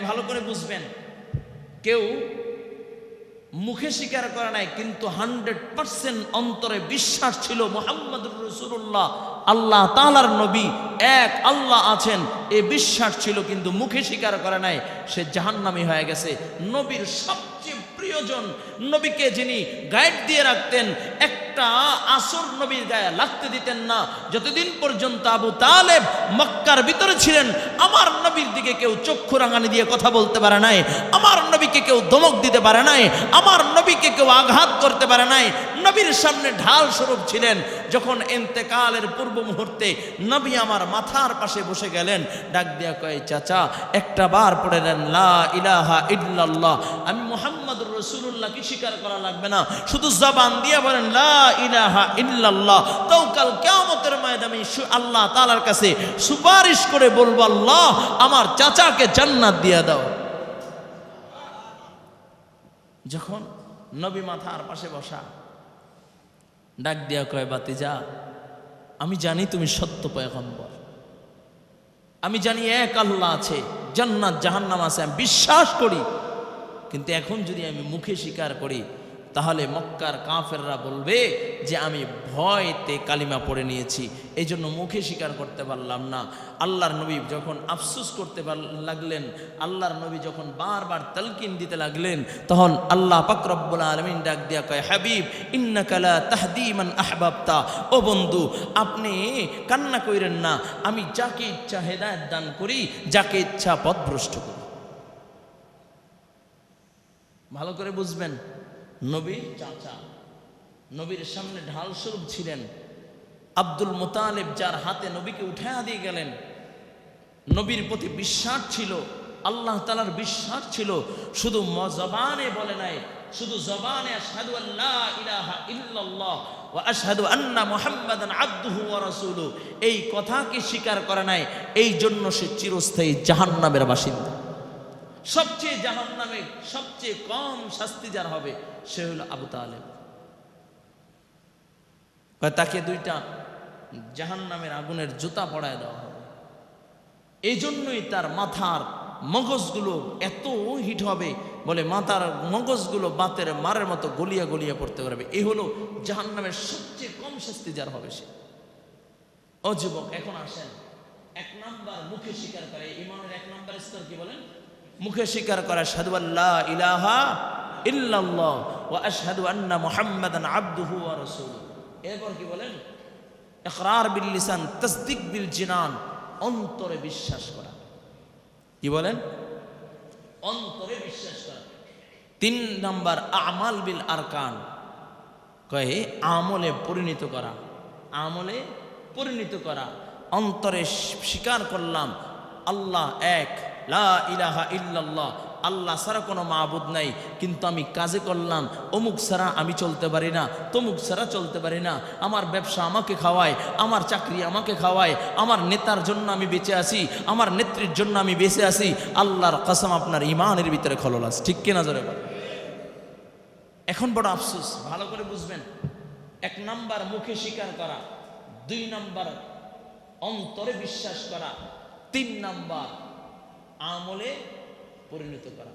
A: ভালো করে বুঝবেন, কেউ মুখে স্বীকার করে নাই কিন্তু 100% অন্তরে বিশ্বাস ছিল মুহাম্মদুর রাসূলুল্লাহ আল্লাহ তাআলার নবী, এক আল্লাহ আছেন, এ বিশ্বাস ছিল কিন্তু মুখে স্বীকার করে নাই, সে জাহান্নামী হয়ে গেছে। নবীর সবচেয়ে প্রিয়জন, নবীকে যিনি গাইড দিয়ে রাখতেন, একটা আসর নবীর গায়ে লাগতে দিতেন না যতদিন পর্যন্ত আবু তালেব মক্কার ভিতরে ছিলেন। আমার নবীর দিকে কেউ চক্ষু রাঙানি দিয়ে কথা বলতে পারে নাই, আমার নবীকে কেউ ধমক দিতে পারে নাই, আমার নবীকে কেউ আঘাত করতে পারে নাই। নবীর সামনে ঢাল স্বরূপ ছিলেন। যখন ইন্তেকালের পূর্ব মুহূর্তে নবী আমার মাথার পাশে বসে গেলেন, ডাক দিয়া কয়, চাচা একটা বার পড়ে নেন লা ইলাহা ইল্লাল্লাহ। আমি মুহাম্মদুর রাসূলুল্লাহ কি স্বীকার করা লাগবে না, শুধু জবান দিয়ে বলেন লা ইলাহা ইল্লাল্লাহ। তো কাল কিয়ামতের ময়দানে আল্লাহ তাআলার কাছে সুপারিশ করে বলবো, আল্লাহ আমার চাচাকে জান্নাত দিয়ে দাও। যখন নবী মাথার পাশে বসা, ডাক দিয়া কয়, বাতিজা আমি জানি তুমি সত্য পয়গম্বর, আমি জানি এক আল্লাহ আছে, জান্নাত জাহান্নাম আছে, আমি বিশ্বাস করি, কিন্তু এখন যদি আমি মুখে স্বীকার করি তাহলে মক্কার কাফেররা বলবে যে আমি ভয়তে কালিমা পড়ে নিয়েছি, এই জন্য মুখে স্বীকার করতে পারলাম না। আল্লাহর নবী যখন আফসোস করতে লাগলেন, আল্লাহর নবী যখন বারবার তালকিন দিতে লাগলেন, তখন আল্লাহ পাক রব্বুল আলামিন ডাক দিয়া কয়, হাবিব ইন্নাকা লা তাহদি মান আহবাবতা। ও বন্ধু, আপনি কান্না কইরেন না, আমি যাকে ইচ্ছা হেদায়েত দান করি, যাকে ইচ্ছা পথভ্রষ্ট করি। ভালো করে বুঝবেন, নবীর চাচা, নবীর সামনে ঢাল স্বরূপ ছিলেন আব্দুল মুতালিব, যার হাতে নবীকে উঠায়া দিয়ে গেলেন। নবীর প্রতি বিশ্বাস ছিল, আল্লাহ তাআলার বিশ্বাস ছিল, শুধু জবানে বলে নাই, শুধু জবানে আশহাদু আল্লা ইলাহা ইল্লাল্লাহ ওয়া আশহাদু আন্না মুহাম্মাদান আবদুহু ওয়া রাসূলুহু এই কথাকে স্বীকার করে নাই। এই জন্য সে চিরস্থায়ী জাহান্নামের বাসিন্দা। সবচেয়ে জাহান্নামে সবচেয়ে কম শাস্তি যার হবে সে হলো আবু তালেব। তাকে দুইটা জাহান্নামের আগুনের জুতা পরায় দেওয়া হবে। এই জন্যই তার মাথার মগজগুলো এত হিট হবে, বলে মাথার মগজগুলো বাতের মারের মতো গলিয়া গলিয়া পড়তে পারবে। এই হলো জাহান্নামের সবচেয়ে কম শাস্তি যার হবে সে। ও যুবক, এখন আসেন, এক নাম্বার মুখে স্বীকার করে, ঈমানের এক নাম্বার স্তর কি বলেন? মুখে স্বীকার করা আশহাদু আল্লা ইলাহা ইল্লাল্লাহ ওয়া আশহাদু আন্না মুহাম্মাদান আবদুহু ওয়া রাসূলুহু। এরপর কি বলেন? ইকরার বিল লিসান তাসদিক বিল জিনান, অন্তরে বিশ্বাস করা। কি বলেন? অন্তরে বিশ্বাস করা। 3 নাম্বার আমাল বিল আরকান, কয়ে আমলে পরিণত করা। আমলে পরিণত করা, অন্তরে স্বীকার করলাম আল্লাহ এক, লা ইলাহা ইল্লাল্লাহ, আল্লাহ ছাড়া কোনো মাবুদ নাই, কিন্তু আমি কাজে করলাম অমুক ছাড়া আমি চলতে পারি না, তমুক ছাড়া চলতে পারি না, আমার ব্যবসা আমাকে খাওয়ায়, আমার চাকরি আমাকে খাওয়ায়, আমার নেতার জন্য আমি বেঁচে আছি, আমার নেত্রীর জন্য আমি বেঁচে আছি। আল্লাহর কসম আপনার ইমানের ভিতরে খলল আছে, ঠিক কিনা জোরে বল। এখন বড় আফসোস, ভালো করে বুঝবেন। 1 নাম্বার মুখে স্বীকার করা, 2 নাম্বার অন্তরে বিশ্বাস করা, 3 নাম্বার আমলে পরিণত করা।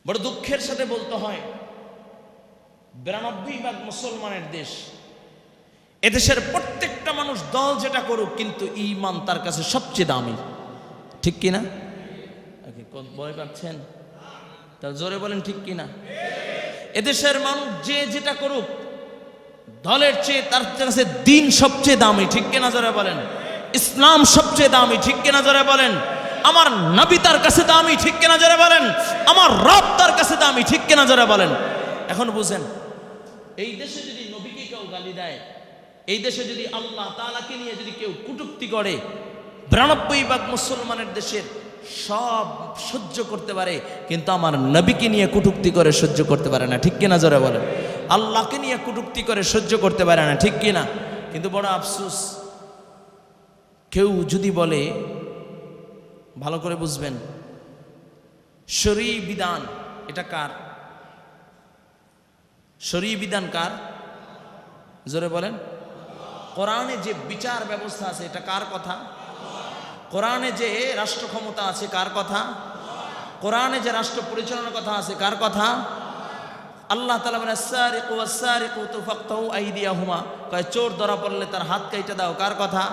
A: বড় দুঃখের সাথে বলতে হয়, 92% মুসলমানের দেশ। এদেশের প্রত্যেকটা মানুষ দল যেটা করুক, কিন্তু ঈমান তার কাছে সবচেয়ে দামি, ঠিক কিনা? ভয় পাচ্ছেন? তাহলে জোরে বলেন ঠিক কিনা? এদেশের মানুষ যে যেটা করুক, দলের চেয়ে তার কাছে দিন সবচেয়ে দামি, ঠিক কিনা জোরে বলেন? ইসলাম সবচেয়ে দামি, ঠিক কিনা জোরে বলেন? আমার নবী তার কাছে দামি, ঠিক কিনা জোরে বলেন? আমার রব তার কাছে দামি, ঠিক কিনা জোরে বলেন? এখন বুঝেন, এই দেশে যদি নবীকে কেউ গালি দেয়, এই দেশে যদি আল্লাহ তাআলাকে নিয়ে যদি কেউ কটূক্তি করে, 92% মুসলমানের দেশের সব সহ্য করতে পারে, কিন্তু আমার নবীকে নিয়ে কটূক্তি করে সহ্য করতে পারে না, ঠিক কিনা জোরে বলেন? আল্লাহকে নিয়ে কটূক্তি করে সহ্য করতে পারে না, ঠিক কিনা? কিন্তু বড় আফসোস, কেউ যদি বলে, ভালো করে বুঝবেন, শরঈ বিধান এটা কার? শরঈ বিধান কার? জোরে বলেন। কোরআনে যে বিচার ব্যবস্থা আছে এটা কার কথা? কোরআনে যে রাষ্ট্র ক্ষমতা আছে কার কথা? কোরআনে যে রাষ্ট্র পরিচালনার কথা আছে কার কথা? আল্লাহ তাআলা বলেন আস-সারিকু ওয়াস-সারিকাতু ফাকতাউ আইদিয়াহুমা, কয় চোর ধরা পড়লে তার হাত কাইটা দাও, কার কথা?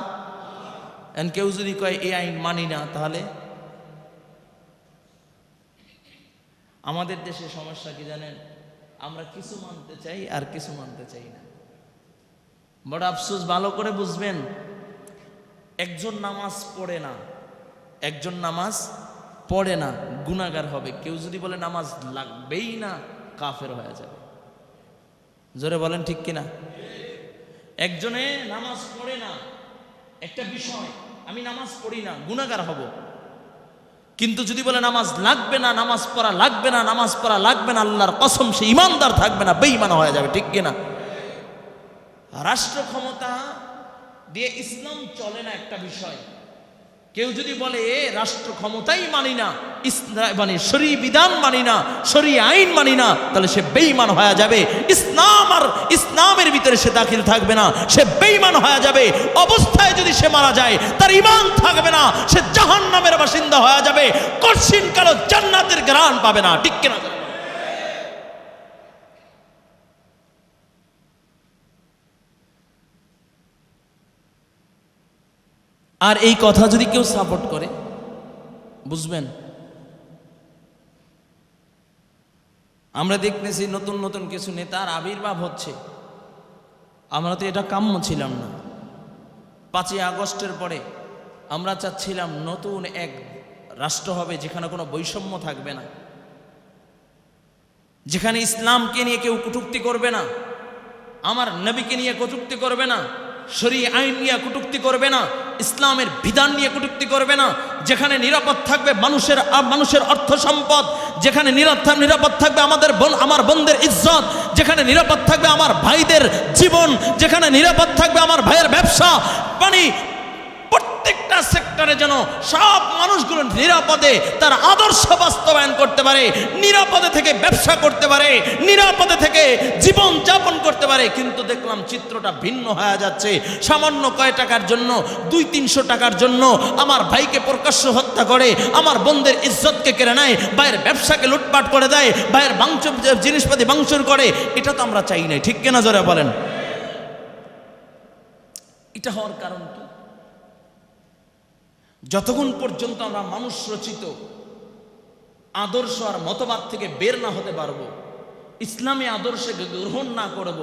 A: এন কেউ যদি কয় এই আইন মানি না, তাহলে আমাদের দেশে সমস্যা কি জানেন? আমরা কিছু মানতে চাই আর কিছু মানতে চাই না। বড় আফসোস, ভালো করে বুঝবেন। একজন নামাজ পড়ে না, একজন নামাজ পড়ে না, গুনাহগার হবে। কেউ যদি বলে নামাজ লাগবেই না, কাফের হয়ে যাবে। জোরে বলেন ঠিক কিনা? একজনে নামাজ পড়ে না, একটা বিষয়, আমি নামাজ পড়ি না, গুনাহগার হব। কিন্তু যদি বলে নামাজ লাগবে না, নামাজ পড়া লাগবে না, নামাজ পড়া লাগবে না, আল্লাহর কসম সে ইমানদার থাকবে না, বেঈমান হয়ে যাবে, ঠিক কিনা? রাষ্ট্র ক্ষমতা দিয়ে ইসলাম চলে না একটা বিষয়। কেউ যদি বলে রাষ্ট্র ক্ষমতাই মানি না, মানে শরঈ বিধান মানি না, শরঈ আইন মানি না, তাহলে সে বেঈমান হয়ে যাবে। ইসলাম আর ইসলামের ভিতরে সে দাখিল থাকবে না, সে বেঈমান হয়ে যাবে। অবস্থায় যদি সে মারা যায়, তার ঈমান থাকবে না, সে জাহান্নামের বাসিন্দা হয়ে যাবে, কঠিন কালো জান্নাতের ঘ্রাণ পাবে না, ঠিক কিনা? আর এই কথা যদি কেউ সাপোর্ট করে, বুঝবেন, আমরা দেখতেছি নতুন নতুন কিছু নেতার আবির্ভাব হচ্ছে। আমরা তো এটা কাম্য ছিলাম না। 5ই আগস্টের পরে আমরা চাচ্ছিলাম নতুন এক রাষ্ট্র হবে, যেখানে কোনো বৈষম্য থাকবে না, যেখানে ইসলামকে নিয়ে কেউ কটূক্তি করবে না, আমার নবীকে নিয়ে কটূক্তি করবে না, শরঈ আইন নিয়ে কটূক্তি করবে না, ইসলামের বিধান নিয়ে কটূক্তি করবে না, যেখানে নিরাপদ থাকবে মানুষের অর্থ সম্পদ, যেখানে নিরাপদ থাকবে আমার বোনদের ইজ্জত, যেখানে নিরাপদ থাকবে আমার ভাইদের জীবন, যেখানে নিরাপদ থাকবে আমার ভাইয়ের ব্যবসা, মানে প্রত্যেকটা সেক্টরে যেন সব মানুষগুলো নিরাপদে তার আদর্শ বাস্তবায়ন করতে পারে, নিরাপদে থেকে ব্যবসা করতে পারে, নিরাপদে থেকে জীবন যাপন করতে পারে। কিন্তু দেখলাম চিত্রটা ভিন্ন হয়ে যাচ্ছে। সামান্য কয় টাকার জন্য, 200-300 টাকার জন্য আমার ভাইকে প্রকাশ্য হত্যা করে, আমার বোনদের ইজ্জতকে কেড়ে নেয়, ভাইয়ের ব্যবসাকে লুটপাট করে দেয়, ভাইয়ের জিনিসপাতি ভাঙচুর করে। এটা তো আমরা চাই নাই, ঠিক কিনা জোরে বলেন? এটা হওয়ার কারণ কি? যতক্ষণ পর্যন্ত আমরা মানুষ রচিত আদর্শ আর মতবাদ থেকে বের না হতে পারবো, ইসলামী আদর্শকে গ্রহণ না করব,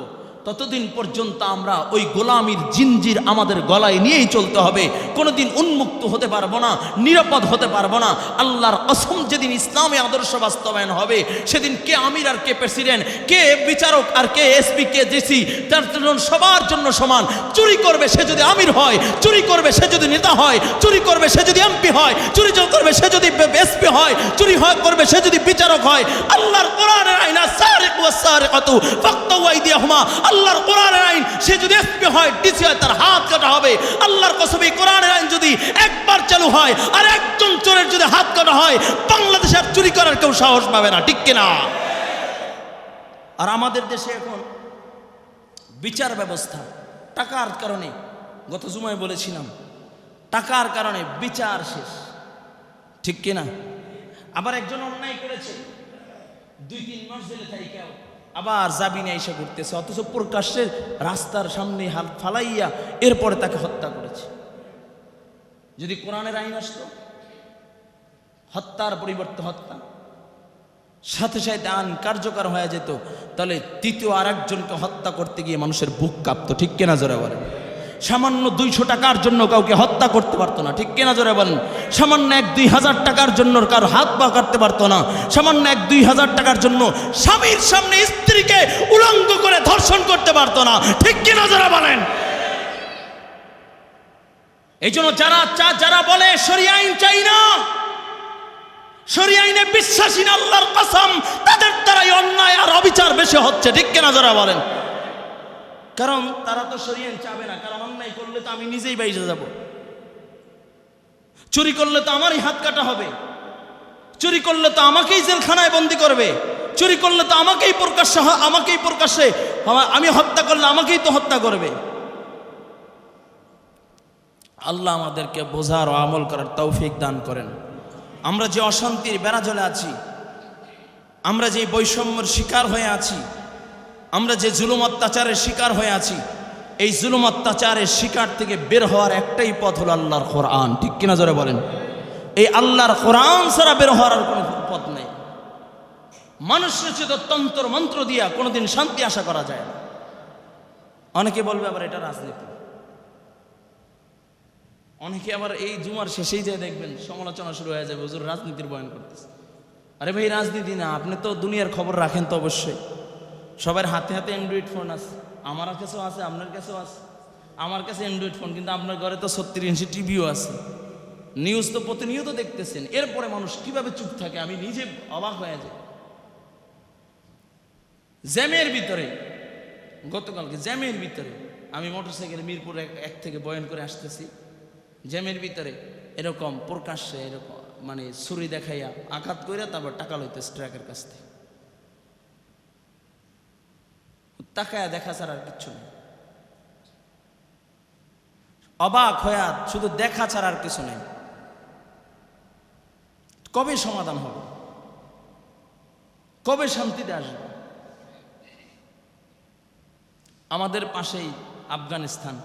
A: ততদিন পর্যন্ত আমরা ওই গোলামির জিনজির আমাদের গলায় নিয়েই চলতে হবে। কোনোদিন উন্মুক্ত হতে পারবো না, নিরাপদ হতে পারবো না। আল্লাহর কসম, যেদিন ইসলামী আদর্শ বাস্তবায়ন হবে, সেদিন কে আমির আর কে প্রেসিডেন্ট, কে বিচারক আর কে এসপি, কে ডিসি, তার জন্য সবার জন্য সমান। চুরি করবে সে যদি আমির হয়, চুরি করবে সে যদি নেতা হয়, চুরি করবে সে যদি এমপি হয়, চুরি করবে সে যদি এসপি হয়, চুরি করবে সে যদি বিচারক হয়। আল্লাহর কোরআনের আইন, সারিকু ওয়াসারিকাতু ফাকতাউ আইদিয়াহুমা, আল্লাহর কোরআনের আইন, সে যদি এসপি হয়, ডিসি হয়, তার হাত কাটা হবে। আল্লাহর কসম, এই কোরআনের আইন যদি একবার চালু হয় আর একজন চোরের যদি হাত কাটা হয়, বাংলাদেশে আর চুরি করার কেউ সাহস পাবে না, ঠিক কিনা? আর আমাদের দেশে এখন বিচার ব্যবস্থা টাকার কারণে, গত জুমায় বলেছিলাম, টাকার কারণে বিচার শেষ, ঠিক কিনা? আবার একজন অন্যায় করেছে, 2-3 মাস জেলে থাইকা আবার জামিনে এসে ঘুরতেছে, অথচ প্রকাশ্যে রাস্তার সামনে হাত ফালাইয়া এরপরে তাকে হত্যা করেছে। যদি কোরআনের আইন আসতো, হত্যার পরিবর্তে হত্যা, সাথে সাথে আইন কার্যকর হয়ে যেত, তাহলে তৃতীয় আর একজনকে হত্যা করতে গিয়ে মানুষের বুক কাঁপতো, ঠিক কিনা জোরে বলেন? সামান্য 200 টাকার জন্য কাউকে হত্যা করতে পারতো না, ঠিক কিনা জোরে বলেন? সামান্য 1-2 হাজার টাকার জন্য কারো হাত পা কাটতে পারতো না। সামান্য 1-2 হাজার টাকার জন্য স্বামীর সামনে স্ত্রীকে উলঙ্গ করে ধর্ষণ করতে পারতো না, ঠিক কিনা জোরে বলেন? এই জন্য যারা বলে শরিয়া আইন চাই না, শরিয়া আইনে বিশ্বাসী না, আল্লাহর কসম, তাদের দ্বারাই অন্যায় আর অবিচার বেশি হচ্ছে, ঠিক কিনা জোরে বলেন? কারণ তারা তো শরিয়া আইন চাবে না, কারণ অন্যায় করলে তো আমি নিজেই বাইরে যাব, চুরি করলে তো আমারই হাত কাটা হবে, চুরি করলে তো আমাকেই জেলখানায় বন্দি করবে, চুরি করলে তো আমাকেই প্রকাশ্যে আমি হত্যা করলে আমাকেই তো হত্যা করবে। আল্লাহ আমাদেরকে বোঝার ও আমল করার তৌফিক দান করেন। আমরা যে অশান্তির বেড়াজলে আছি, আমরা যে বৈষম্যের শিকার হয়ে আছি, আমরা যে জুলুম অত্যাচারের শিকার হয়ে আছি, এই জুলুম অত্যাচারের শিকার থেকে বের হওয়ার একটাই পথ হলো আল্লাহর কোরআন, ঠিক কিনা জোরে বলেন? এই আল্লাহর কোরআন ছাড়া বের হওয়ার আর কোনো পথ নেই। মানুষ রচিত তন্ত্র মন্ত্র দিয়া কোনোদিন শান্তি আশা করা যায় না। অনেকে বলবে আবার এটা রাজনীতি, অনেকে আবার এই জুমার শেষেই যায় দেখবেন সমালোচনা শুরু হয়ে যাবে, হুজুর রাজনীতির বয়ান করতেছে। আরে ভাই, রাজনীতি না, আপনি তো দুনিয়ার খবর রাখেন তো অবশ্যই। সবার হাতে হাতে অ্যান্ড্রয়েড ফোন আছে, আমার কাছেও আছে, আপনার কাছেও আছে। আমার কাছে অ্যান্ড্রয়েড ফোন, কিন্তু আপনার ঘরে তো 36 ইঞ্চি টিভিও আছে। নিউজ তো প্রতিনিয়ত দেখতেছেন, এরপরে মানুষ কিভাবে চুপ থাকে আমি নিজে অবাক হয়ে যাই। জ্যামের ভিতরে, গতকালকে জ্যামের ভিতরে আমি মোটরসাইকেল মিরপুর 1 থেকে বয়ান করে আসতেছি, জ্যামের ভিতরে এরকম প্রকাশ্যে এরকম মানে ছুরি দেখাইয়া আঘাত করে তারপর টাকা লইতেছে ট্রাকের কাছ থেকে। তাকায়া দেখা ছাড়া আর কিচ্ছু নেই, অবাক হয়ে শুধু দেখা ছাড়া আর কিছু নেই। কবে সমাধান হবে? কবে শান্তিতে আসবে? আমাদের পাশেই আফগানিস্তান,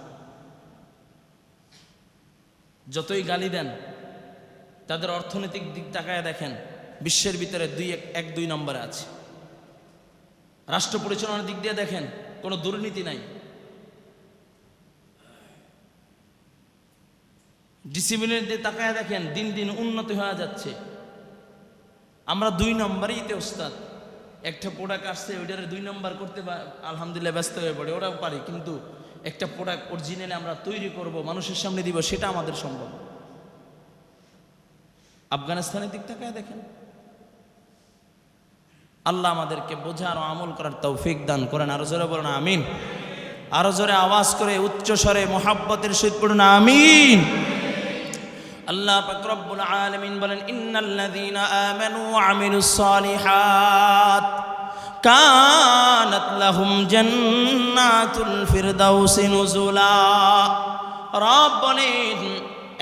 A: যতই গালি দেন, তাদের অর্থনৈতিক দিক তাকায় দেখেন বিশ্বের ভিতরে 1-2 নম্বরে আছে। রাষ্ট্র পরিচালনার দিক দিয়ে দেখেন কোনো দুর্নীতি নাই, ডিসিপ্লিনের দিকে তাকায় দেখেন দিন দিন উন্নতি হয়ে যাচ্ছে। আমরা 2 নম্বরেই তে ওস্তাদ। একটা প্রোডাক্ট আসছে, ওইটারে 2 নম্বর করতে আলহামদুলিল্লাহ ব্যস্ত হয়ে পড়ে, ওরাও পারি, কিন্তু একটা প্রোডাক্ট অরিজিনালি আমরা তৈরি করব, মানুষের সামনে দিব, সেটা আমাদের সম্ভব। আফগানিস্তানের দিক থেকে দেখেন, আল্লাহ আমাদেরকে বোঝার ও আমল করার তৌফিক দান করেন। আরো জোরে বলুন আমিন। আরো জোরে আওয়াজ করে উচ্চ স্বরে মোহাব্বতের সহিত পড়ুন আমিন। আল্লাহ পাক রব্বুল আলামিন বলেন, ইন্নাল্লাযীনা আমানু ওয়া আমিলুস সালিহাত কানাত লাহুম জান্নাতুল ফিরদাউসি নুজুলা। রব বলেন,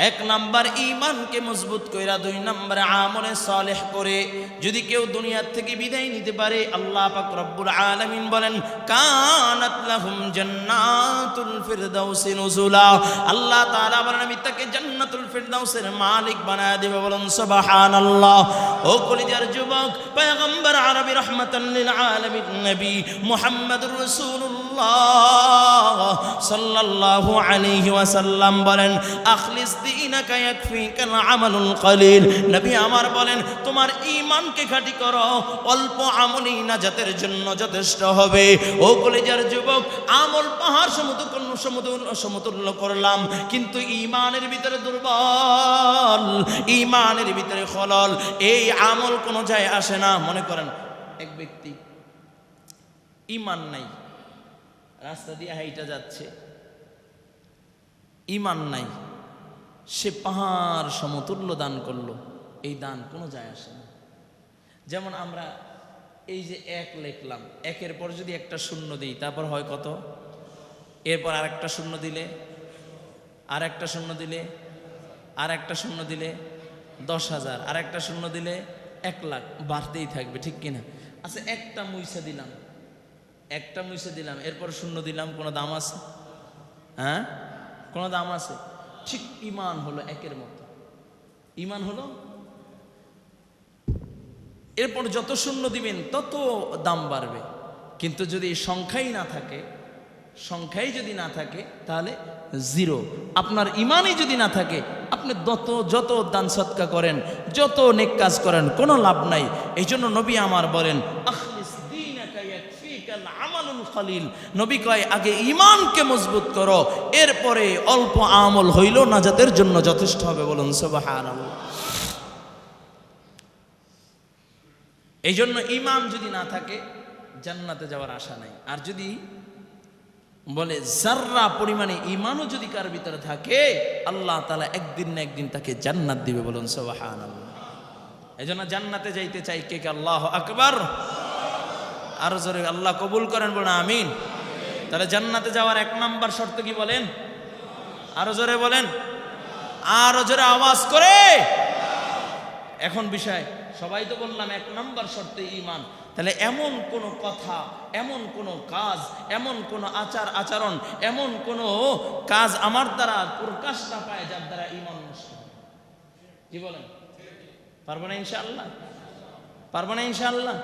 A: এক নাম্বার ঈমানকে মজবুত কইরা, দুই নাম্বার আমলে সালেহ করে যদি কেউ দুনিয়ার থেকে বিদায় নিতে পারে, আল্লাহ পাক রব্বুল আলামিন বলেন, কানাত লাহুম জান্নাতুল ফিরদাউসি নুজুলা। আল্লাহ তাআলা বলেন, আমি তাকে জান্নাতুল ফিরদাউসের মালিক বানায় দেব। বলেন সুবহানাল্লাহ। ও কলিজার যুবক, পয়গম্বর আরবি রাহমাতাল লিল আলামিন নবী মুহাম্মদুর রাসূলুল্লাহ সাল্লাল্লাহু আলাইহি ওয়াসাল্লাম বলেন, আখলিস দীনাকা ইয়াকফিকাল আমালুল কলিল। নবী আমার বলেন, তোমার ঈমানকে খাঁটি করো, অল্প আমলই নাজাতের জন্য যথেষ্ট হবে। ও কলিজার যুবক, আমল পাহাড় সমতুল্য করলাম, কিন্তু ঈমানের ভিতরে দুর্বল, ঈমানের ভিতরে খলল, এই আমল কোনো যায় আসে না। মনে করেন এক ব্যক্তি ঈমান নাই, রাস্তা দিয়ে হাইটা যাচ্ছে, ঈমান নাই, সে পাহাড় সমতুল্য দান করলো, এই দান কোনো যায় আসে না। যেমন আমরা এই যে এক লিখলাম, একের পর যদি একটা শূন্য দিই, তারপর হয় কত? এরপর আরেকটা শূন্য দিলে, আরেকটা শূন্য দিলে, আরেকটা শূন্য দিলে 10,000, আরেকটা শূন্য দিলে 1 লাখ, বাড়তেই থাকবে, ঠিক কিনা? আচ্ছা, একটা মুইসা দিলাম, একটা মুইসা দিলাম, এরপর শূন্য দিলাম, কোনো দাম আছে? হ্যাঁ, কোনো দাম আছে? ঠিক ঈমান হলো একের মতো, ঈমান হলো। এরপর যত শূন্য দিবেন তত দাম বাড়বে। কিন্তু যদি সংখ্যাই না থাকে, সংখ্যাই যদি না থাকে, তাহলে জিরো। আপনার ঈমানই যদি না থাকে, আপনি যত দান সদকা করেন, যত নেক কাজ করেন, কোনো লাভ নাই। এই জন্য নবী আমার বলেন, আখলিস দীনাকা ইয়াকফিকাল আমালুল কলিল। নবী কয়, আগে ঈমানকে মজবুত করো, এরপরে অল্প আমল হইল নাজাতের জন্য যথেষ্ট হবে। বলুন সুবহানাল্লাহ। এই জন্য ঈমান যদি না থাকে, জান্নাতে যাওয়ার আশা নাই। আর যদি বলে যাররা পরিমাণে ঈমানও যদি কার ভিতরে থাকে, আল্লাহ তাআলা একদিন না একদিন তাকে জান্নাত দিবে। বলুন সুবহানাল্লাহ। এই জন্য জান্নাতে যাইতে চাই কে কে? আল্লাহু আকবার। আরো জোরে আল্লাহ কবুল করেন, বলুন আমিন। তাহলে জান্নাতে যাওয়ার 1 নাম্বার শর্ত কি বলেন? আরো জোরে বলেন, আরো জোরে আওয়াজ করে। এখন বিষয়, সবাই তো বললাম 1 নাম্বার শর্ত ঈমান। তাহলে এমন কোন কথা, এমন কোন কাজ, এমন কোন আচার আচরণ, এমন কোন কাজ আমার দ্বারা প্রকাশ না পায় যার দ্বারা ঈমান নষ্ট হয়। কি বলেন? পারবো না ইনশাআল্লাহ? পারবো না ইনশাআল্লাহ?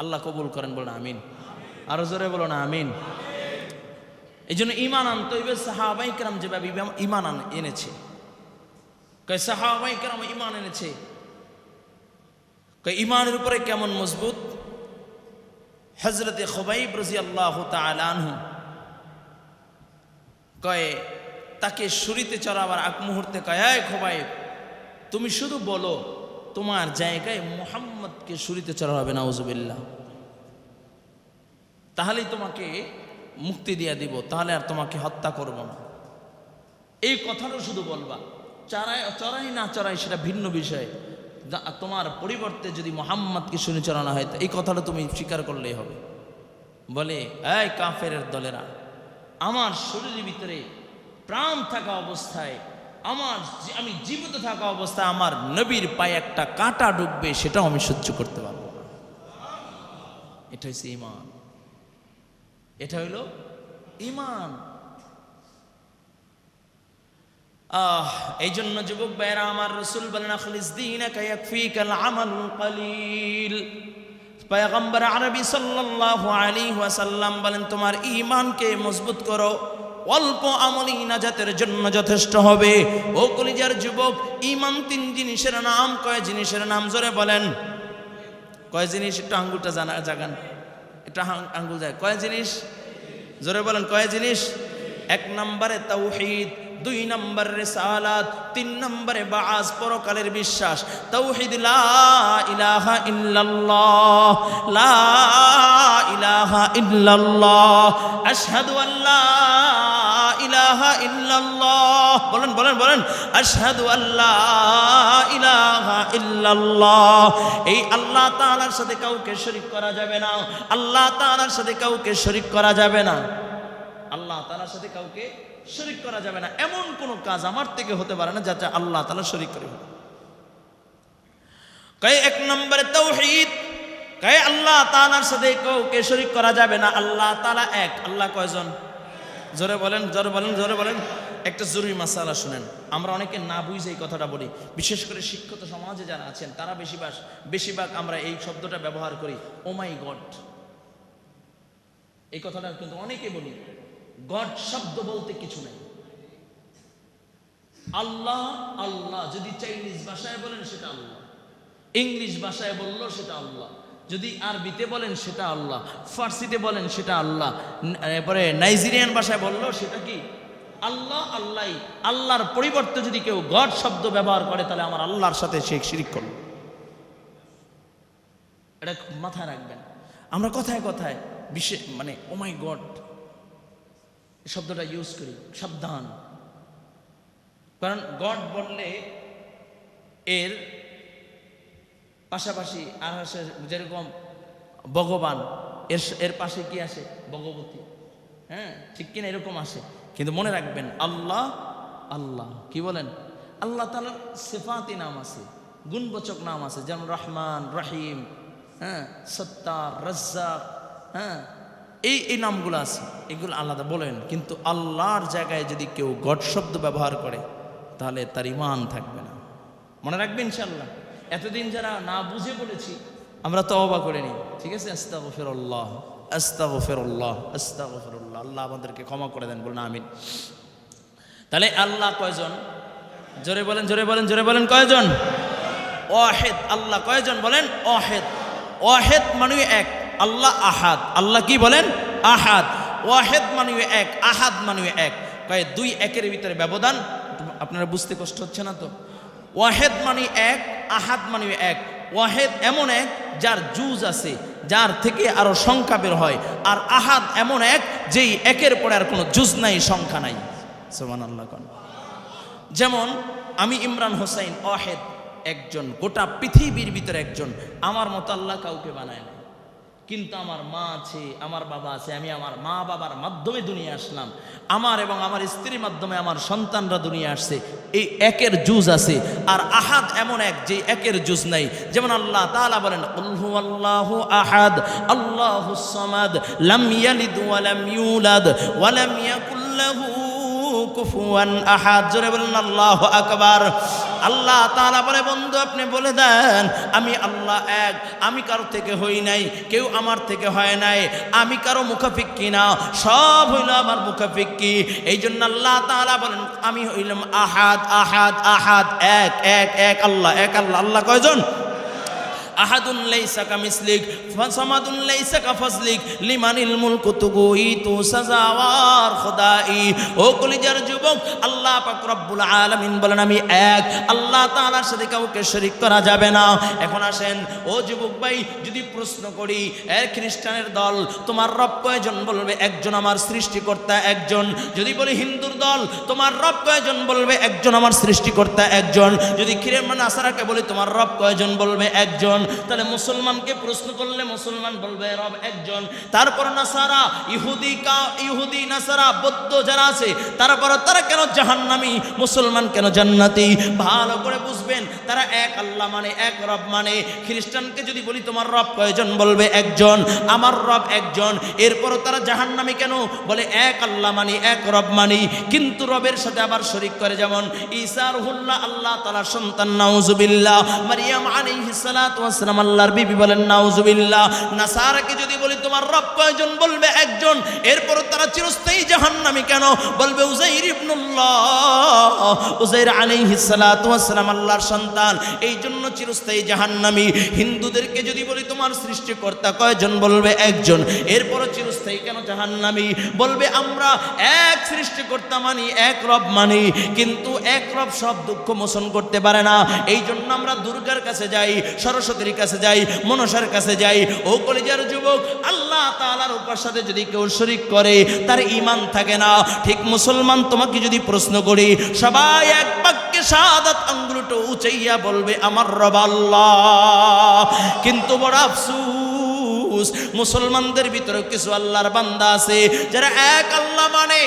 A: আল্লাহ কবুল করেন, বলুন আমিন। আরো জোরে বলুন আমিন। এই জন্য ঈমান আনতে হইবে সাহাবায়ে কেরাম যেভাবে ঈমান এনেছে। কয় সাহাবায়ে কেরাম ঈমান এনেছে, কয় ঈমানের উপরে কেমন মজবুত? হযরতে খুবাইব রাদিয়াল্লাহু তাআলা আনহু কয়, তাকে শুরিতে চড়াবার আগ মুহূর্তে কয়, এই খুবাইব, তুমি শুধু বলো তোমার জায়গায় মুহাম্মদকে শুরিতে চড়ানো হবে, নাউজুবিল্লাহ, তাহলেই তোমাকে মুক্তি দিয়ে দিব, তাহলে আর তোমাকে হত্যা করব না। এই কথাটা শুধু বলবা, চড়াই না চড়াই সেটা ভিন্ন বিষয়। তোমার পরিবর্তে যদি মুহাম্মদকে শুনে চড়ানো হয়, এই কথাটা তুমি স্বীকার করলেই হবে। বলে, এই কাফেরের দলেরা, আমার শরীরের ভিতরে প্রাণ থাকা অবস্থায়, আমি জীবিত থাকা অবস্থায় আমার নবীর পায়ে একটা কাঁটা ঢুকবে, সেটাও আমি সহ্য করতে পারবো না। এটা হচ্ছে ঈমান, এটা হইল ঈমান। এই জন্য যুবক ভাইরা আমার, রাসূল বলেন, আখলিস দীনাকা ইয়াকফিকাল আমালুল কলিল। পয়গম্বর আরবি সাল্লাল্লাহু আলাইহি ওয়াসাল্লাম বলেন, তোমার ঈমানকে মজবুত করো, অল্প আমলই নাজাতের জন্য যথেষ্ট হবে। ও কলিজার যুবক, ঈমান 3 জিনিসের নাম। কয় জিনিসের নাম? জোরে বলেন। কয় জিনিস? একটু আঙ্গুলটা জাগান, এটা আঙ্গুল যায়। কয় জিনিস? জোরে বলেন, কয় জিনিস? এক নম্বরে তাওহীদ, 2 নম্বরে রিসালাত, 3 নম্বরে বাআস পরকালের বিশ্বাস। তাওহীদ লা ইলাহা ইল্লাল্লাহ, লা ইলাহা ইল্লাল্লাহ, আশহাদু আল্লা ইলাহা ইল্লাল্লাহ। বলেন বলেন বলেন, আশহাদু আল্লা ইলাহা ইল্লাল্লাহ। এই আল্লাহ তাআলার সাথে কাউকে শরীক করা যাবে না, আল্লাহ তাআলার সাথে কাউকে শরীক করা যাবে না, আল্লাহ তাআলার সাথে কাউকে শরীক করা যাবে না। এমন কোন কাজ আমার থেকে হতে পারে না যাতে আল্লাহ তাআলা শরীক করে। কয় 1 নম্বরে তাওহীদ, কয় আল্লাহ তাআলার সাথে কাউকে শরীক করা যাবে না। আল্লাহ তাআলা এক। আল্লাহ কয়জন? জোরে বলেন, জোরে বলেন, জোরে বলেন। একটা জরুরি মাসালা শুনেন, আমরা অনেকে না বুঝে এই কথাটা বলি, বিশেষ করে শিক্ষিত সমাজে যারা আছেন তারা বেশিরভাগ আমরা এই শব্দটা ব্যবহার করি, ও মাই গড। এই কথাটা কিন্তু অনেকে বলি। গড শব্দ বলতে কিছু নেই। আল্লাহ আল্লাহ যদি চাইনিজ ভাষায় বলেন সেটা আল্লাহ, ইংলিশ ভাষায় বললো সেটা আল্লাহ, যদি আরবিতে বলেন সেটা আল্লাহ, ফার্সিতে বলেন সেটা আল্লাহ, এরপরে নাইজেরিয়ান ভাষায় বললো সেটা কি আল্লাহ। আল্লাহ, আল্লাহর পরিবর্তে যদি কেউ গড শব্দ ব্যবহার করে তাহলে আমার আল্লাহর সাথে সে শিরক করল। এটা মাথায় রাখবেন। আমরা কথায় কথায় বিশেষ মানে ও মাই গড শব্দটা ইউজ করি, সাবধান। কারণ গড বললে এর পাশাপাশি আর আসে যেরকম ভগবান, এর পাশে কি আসে? ভগবতী। হ্যাঁ, ঠিক কিনা? এরকম আসে। কিন্তু মনে রাখবেন আল্লাহ আল্লাহ কি বলেন? আল্লাহ তাআলার সিফাতি নাম আছে, গুণবাচক নাম আছে, যেমন রহমান, রহিম, হ্যাঁ, সত্তার, রাজ্জাক, হ্যাঁ, এই নামগুলো আছে, এগুলো আলাদা বলেন। কিন্তু আল্লাহর জায়গায় যদি কেউ গড শব্দ ব্যবহার করে তাহলে তার ঈমান থাকবে না। মনে রাখবেন ইনশাআল্লাহ। এতদিন যারা না বুঝে বলেছি আমরা তওবা করে নিই, ঠিক আছে? আস্তাগফিরুল্লাহ, আস্তাগফিরুল্লাহ, আস্তাগফিরুল্লাহ। আল্লাহ আমাদেরকে ক্ষমা করে দেন, বলুন আমিন। তাহলে আল্লাহ কয়জন? জোরে বলেন, জোরে বলেন, জোরে বলেন, কয়জন? ওয়াহিদ। আল্লাহ কয়জন বলেন? ওয়াহিদ। ওয়াহিদ মানে এক, আল্লাহ আহাদ। আল্লাহ কি বলেন? আহাদ। ওয়াহিদ মানে এক, আহাদ মানে এক। কয় 2 1-এর ভিতরে ব্যবধান। আপনারা বুঝতে কষ্ট হচ্ছে না তো? ওয়াহিদ মানে এক, আহাদ মানে এক। ওয়াহিদ এমন এক যার জুজ আছে, যার থেকে আরো সংখ্যা বের হয়। আর আহাদ এমন এক যেই একের পরে আর কোনো জুজ নাই, সংখ্যা নাই। সুবহানাল্লাহ। যেমন আমি ইমরান হোসেন, ওয়াহিদ, একজন, গোটা পৃথিবীর ভিতরে একজন। আমার মতো আল্লাহ কাউকে বানায় না। কিন্তু আমার মা আছে, আমার বাবা আছে, আমি আমার মা বাবার মাধ্যমে দুনিয়া আসলাম, আমার এবং আমার স্ত্রীর মাধ্যমে আমার সন্তানরা দুনিয়া আসছে। এই একের জুজ আছে। আর আহাদ এমন এক যে একের জুজ নাই। যেমন আল্লাহ তাআলা বলেন, কুল হুয়াল্লাহু আহাদ আল্লাহুস সামাদ লাম ইয়ালিদ ওয়া লাম ইউলাদ ওয়া লাম ইয়াকুল লাহু কুফুয়ান আহাদ। জোরে বলেন আল্লাহু আকবার। আল্লাহ তাআলা বলে, বন্ধু আপনি বলে দেন আমি আল্লাহ এক, আমি কারো থেকে হই নাই, কেউ আমার থেকে হয় নাই, আমি কারো মুখাফিক্কি না, সব হইল আমার মুখাফিক্কি। এই জন্য আল্লাহ তাআলা বলেন আমি হইলাম আহাদ, আহাদ, আহাদ, এক, এক, এক আল্লাহ, এক আল্লাহ। আল্লাহ কয়জন? আহাদুন লাইসা কামিসলিক ফাসামাদুন লাইসা কাফাসলিক লিমানিল মুলকু তুগুইতু সাজাওয়ার খোদাই। ও কলিজার যুবক, আল্লাহ পাক রব্বুল আলামিন বলেন আমি এক, আল্লাহ তাআলার সাথে কাউকে শরীক করা যাবে না। এখন আসেন ও যুবক ভাই, যদি প্রশ্ন করি খ্রিস্টানের দল তোমার রব কয়জন? বলবে একজন, আমার সৃষ্টিকর্তা একজন। যদি বলি হিন্দুর দল তোমার রব কয়জন? বলবে একজন, আমার সৃষ্টিকর্তা একজন। যদি খ্রিস্টান নাসারাকে বলি তোমার রব কয়জন? বলবে একজন। তাহলে মুসলমানকে প্রশ্ন করলে মুসলমান বলবে রব একজন। তারপর নাসারা, ইহুদি নাসারা, বৌদ্ধ যারা আছে তারপর তারা কেন জাহান্নামী, মুসলমান কেন জান্নাতি? ভালো করে বুঝবেন, তারা এক আল্লাহ মানে, এক রব মানে। খ্রিস্টানকে যদি বলি তোমার রব কয়জন? বলবে একজন, আমার রব একজন। এরপরও তারা জাহান্নামী কেন? বলে এক আল্লাহ মানি, এক রব মানি, কিন্তু রবের সাথে আবার শরীক করে। যেমন ঈসা রুহুল্লাহ, আল্লাহ তাআলার সন্তান, নাউজুবিল্লাহ। মারিয়াম আলাইহিস সালাতু ওয়াস ওয়াসসালাম আল্লাহর বিবি বলেন নাউজুবিল্লাহ। নাসারাকে যদি বলি তোমার রব কয়জন, বলবে একজন। এরপর তারা চিরস্থায়ী জাহান্নামী কেন? বলবে উযাইর ইবনুল্লাহ, উযাইর আলাইহিস সালাতু ওয়াসসালাম আল্লাহর সন্তান, এই জন্য চিরস্থায়ী জাহান্নামী। হিন্দুদেরকে যদি বলি তোমার সৃষ্টিকর্তা কয়জন, বলবে একজন। এরপর চিরস্থায়ী কেন জাহান্নামী? বলবে আমরা এক সৃষ্টিকর্তা মানি, এক রব মানি, কিন্তু এক রব সব দুঃখ মোচন করতে পারে না। এই জন্য আমরা দুর্গার কাছে যাই, সরস্বতীর কাছে যাই, মনসার কাছে যাই। ও কলিজার যুবক, আল্লাহ তাআলার সাথে যদি কেউ শরীক করে তার ঈমান থাকে না। ঠিক মুসলমান তোমাকে যদি প্রশ্ন করি, সবাই এক বাক্যে শাহাদাত আঙ্গুলটা উঁচাইয়া বলবে আমার রব আল্লাহ। কিন্তু বড় আফসোস, মুসলমানদের ভিতরে কিছু আল্লাহর বান্দা আছে যারা এক আল্লাহ মানে,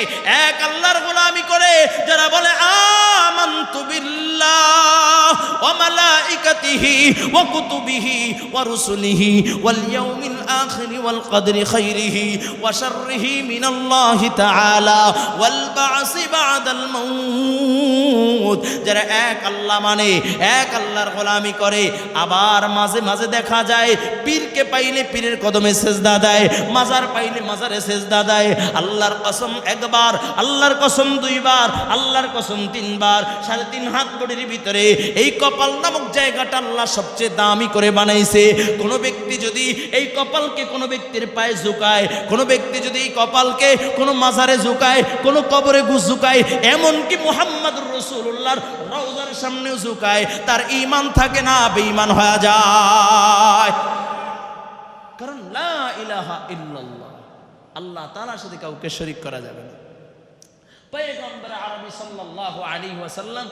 A: এক আল্লাহর গোলামি করে, যারা বলে আমানতু বিল্লাহ ওয়া মালাইকাতিহি ওয়া কুতুবিহি ওয়া রুসুলিহি ওয়াল ইয়াউমিল আখির ওয়াল কদরি খাইরিহি ওয়া শাররিহি মিনাল্লাহি তাআলা ওয়াল বা'সি বা'দাল মাউত। যারা এক আল্লাহ মানে, এক আল্লাহর গোলামি করে, আবার মাঝে মাঝে দেখা যায় পীরকে পাইলে পীরের কদমে সেজদা দেয়, মাজার পাইলে মাজারে সেজদা দেয়। আল্লাহর কসম একবার, আল্লাহর কসম দুইবার, আল্লাহর কসম তিনবার। 3.5 হাত বডির ভিতরে এই কপাল নামক জায়গাটা আল্লাহ সবচেয়ে দামি করে বানাইছে। কোনো ব্যক্তি যদি এই কপালকে কোনো ব্যক্তির পায়ে ঝুঁকায়, কোনো ব্যক্তি যদি এই কপালকে কোনো মাজারে ঝুঁকায়, কোনো কবরে ঝুঁকায়, এমনকি মুহাম্মদুর রাসূলুল্লাহর রওজার সামনেও ঝুঁকায়, তার ঈমান থাকে না, বেঈমান হয়ে যায়। কারণ লা ইলাহা ইল্লাল্লাহ, আল্লাহ তাআলার সাথে কাউকে শরীক করা যাবে না। পয়গম্বর আরবি সাল্লাল্লাহু আলাইহি ওয়াসাল্লাম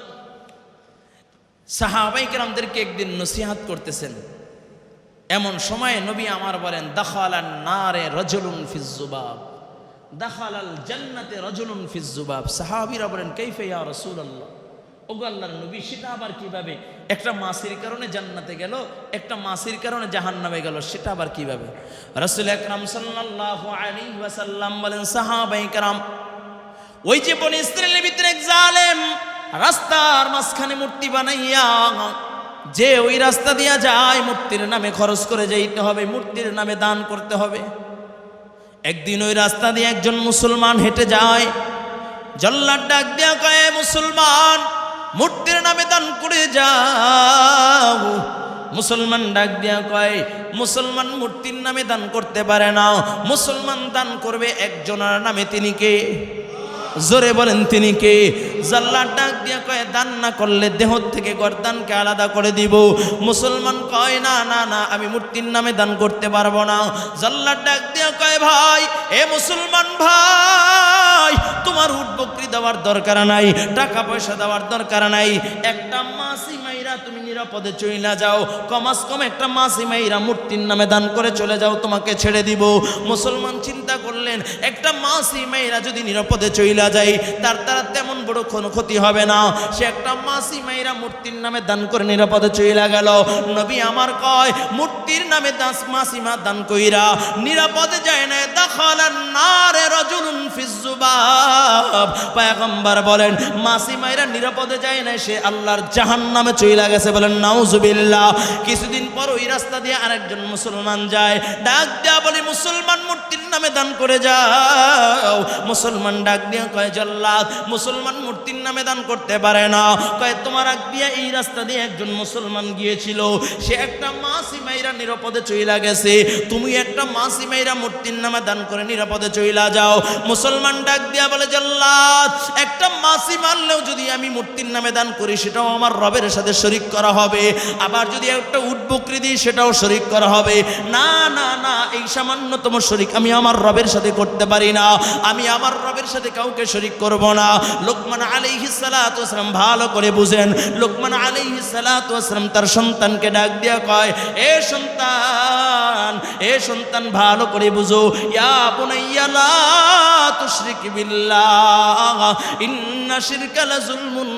A: সাহাবায়ে কেরামদেরকে একদিন নসিহত করতেছেন। এমন সময় নবী আমার বলেন, দাখালান নারে রাজুলুন ফিজ যুবাব, দাখালাল জান্নাতে রাজুলুন ফিজ যুবাব। সাহাবীরা বলেন, কাইফা ইয়া রাসূলুল্লাহ, ওগো আল্লাহর নবী, সেটা আবার কিভাবে? একটা মাছির কারণে জান্নাতে গেল, একটা মাছির কারণে জাহান্নামে গেল, সেটা আবার কিভাবে? রাসূল আকরাম সাল্লাল্লাহু আলাইহি ওয়াসাল্লাম বলেন, সাহাবায়ে কেরাম, ওই যে বনি ইসরাঈলের ভিতরে এক জালেম রাস্তার মাঝখানে মূর্তি বানাইয়া, যে ওই রাস্তা দিয়া যায় মূর্তির নামে খরচ করে যাইতে হবে, মূর্তির নামে দান করতে হবে। একদিন ওই রাস্তা দিয়ে একজন মুসলমান হেঁটে যায়, জল্লাদ ডাক দিয়া কয়, মুসলমান মূর্তির নামে দান করে যাও। মুসলমান ডাক দিয়া কয়, মুসলমান মূর্তির নামে দান করতে পারে না, মুসলমান দান করবে একজনের নামে, তিনি কে? জোরে বলেন তিনি কে? জল্লাদ ডাক দিয়া কয়, দান না করলে দেহ থেকে গর্দানকে আলাদা করে দিব। মুসলমান কয়, না না না, আমি মূর্তির নামে দান করতে পারবো না। জল্লাদ ডাক দিয়া কয়, ভাই, এ মুসলমান ভাই, তোমার উট বকরি দেওয়ার দরকার নাই, টাকা পয়সা দেওয়ার দরকার নাই, একটা মাছি মাইরা তুমি নিরাপদে চইলা যাও, কমাস কম একটা মাছি মাইরা মূর্তির নামে দান করে চলে যাও, তোমাকে ছেড়ে দিব। মুসলমান চিন্তা করলেন, একটা মাছি মাইরা যদি নিরাপদে চইলা যায়, তার দ্বারা তেমন বড় কোনো ক্ষতি হবে না। সে একটা মাছি মাইরা মূর্তির নামে দান করে নিরাপদে চইলা গেল। নবী আমার কয়, মূর্তির নামে মাছি মা দান কইরা নিরাপদে যায় না, দাখালান নারে রাজুলুন ফিজ যুবাব। পয়গম্বর বলেন, মাছি মাইরা নিরাপদে যায় না, সে আল্লাহর জাহান্নামে চইলা গেছে। বলেন নাউজুবিল্লাহ। কিছুদিন পর ওই রাস্তা দিয়ে আরেকজন মুসলমান যায়, ডাক দেয়া বলে, মুসলমান মূর্তির নামে দান করে যাও। মুসলমান ডাক দিয়া কয়, জল্লাদ, মুসলমান মূর্তির নামে দান করতে পারে না। কয়, তোমার আগ দিয়ে এই রাস্তা দিয়ে একজন মুসলমান গিয়েছিল, সে একটা মাছি মাইরা নিরাপদে চইলা গেছে, তুমি একটা মাছি মাইরা মূর্তির নামে দান করে নিরাপদে চইলা যাও। মুসলমান ডাক দিয়া বলে, জল্লাদ, একটা মাছি মারলেও যদি আমি মূর্তির নামে দান করি, সেটাও আমার রবের সাথে শরীক করা হবে। আবার যদি একটা উট বকরি দিই, সেটাও শরীক করা হবে। না না না, এই সামান্যতম শরীক আমি আমার রবের সাথে করতে পারি না, আমি আমার রবের সাথে কাউকে শরীক করব না। লোকমান আলাইহিস সালাতু ওয়াস সালাম ভালো করে বুঝেন। লোকমান আলাইহিস সালাতু ওয়াস সালাম তার সন্তানকে ডাক দিয়া কয়, এ সন্তান, এ সন্তান, ভালো করে বুঝো, ইয়া বুনাইয়া লা তুশরিক বিল্লাহ, ইন্না শিরকা লাযুলমুন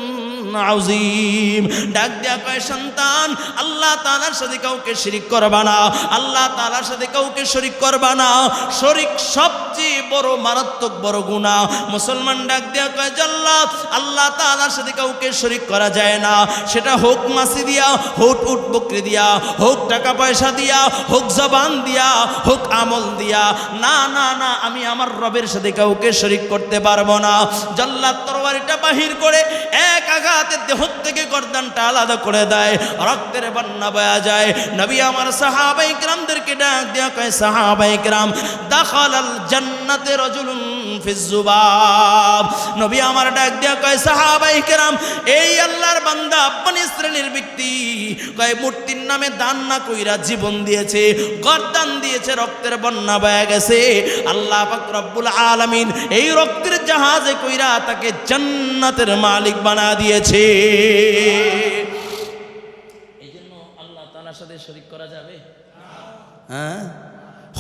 A: আযীম। ডাক দেয়া কয় সন্তান, আল্লাহ তাআলার সাথে কাউকে শিরিক করবা না, আল্লাহ তাআলার সাথে কাউকে শরীক করবা না। শরীক সবচেয়ে বড় মারাত্মক বড় গুনাহ। মুসলমান ডাক দেয়া কয় জাল্লাত, আল্লাহ তাআলার সাথে কাউকে শরীক করা যায় না, সেটা হোক মাছি দিয়া, হোক উট বকরি দিয়া, হোক টাকা পয়সা দিয়া, হোক জবান দিয়া, হোক আমল দিয়া। না না না, আমি আমার রবের সাথে কাউকে শরীক করতে পারবো না। জাল্লাত তরবারিটা বাহির করে এক আঘাতে দেহ থেকে গর্দানটা আলাদা করে দেয়, রক্তের বন্যা বয়া যায়। নবী আমার সাহাবায়ে কিরামদেরকে ডাক দেয়া কয় সাহাবায়ে কিরাম, দাখালাল জান্নাতে রাজুলুন ফিজ যুবাব। নবী আমার ডাক দেয়া কয় সাহাবায়ে কিরাম, এই আল্লাহর বান্দা বনি ইসরাইলের ব্যক্তি কয় মূর্তির নামে দান না কইরা জীবন দিয়েছে, গর্দান দিয়েছে, রক্তের বন্যা বয়া গেছে। আল্লাহ পাক রব্বুল আলামিন এই রক্তের জাহাজে কইরা তাকে জান্নাতের মালিক বানা দিয়েছে। এই জন্য আল্লাহ তাআলার সাথে শরীক করা যাবে? হ্যাঁ,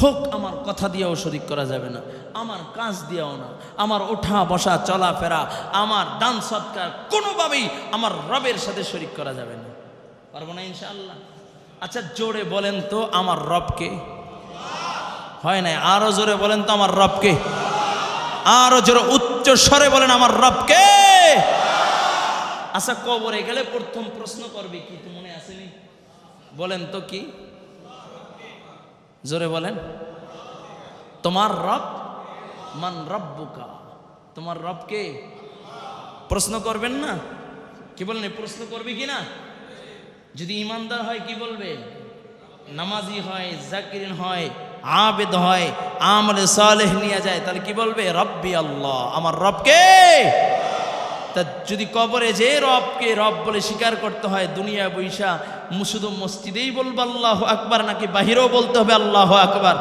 A: হোক আমার কথা দিয়েও শরীক করা যাবে না, আমার কাজ দিয়েও না, আমার ওঠা বসা চলাফেরা, আমার দান সৎকার কোনোভাবেই আমার রবের সাথে শরীক করা যাবে না। পারবো না ইনশাআল্লাহ? আচ্ছা জোরে বলেন তো আমার রবকে? হয় নাই, আরো জোরে বলেন তো আমার রবকে? আরো জোরে উচ্চ স্বরে বলেন আমার রবকে। আচ্ছা কবরে গেলে প্রথম প্রশ্ন করবে কি, তো মনে আসেনি? বলেন তো কি? জোরে বলেন। তোমার রব মান রব্বুকা, তোমার রবকে প্রশ্ন করবেন না? কি বলেন, প্রশ্ন করবে কি না? যদি ইমানদার হয় কি বলবে? নামাজি হয়, জাকিরিন হয়, আবেদ হয়, আমলে সালেহ নিয়ে যায়, তাহলে কি বলবে? রব্বি আল্লাহ, আমার রবকে। তা যদি কবরে যে রবকে রব বলে স্বীকার করতে হয়, দুনিয়া বৈশা শুধু মসজিদেই বলবো আল্লাহু আকবার, নাকি বাহিরেও বলতে হবে আল্লাহু আকবার?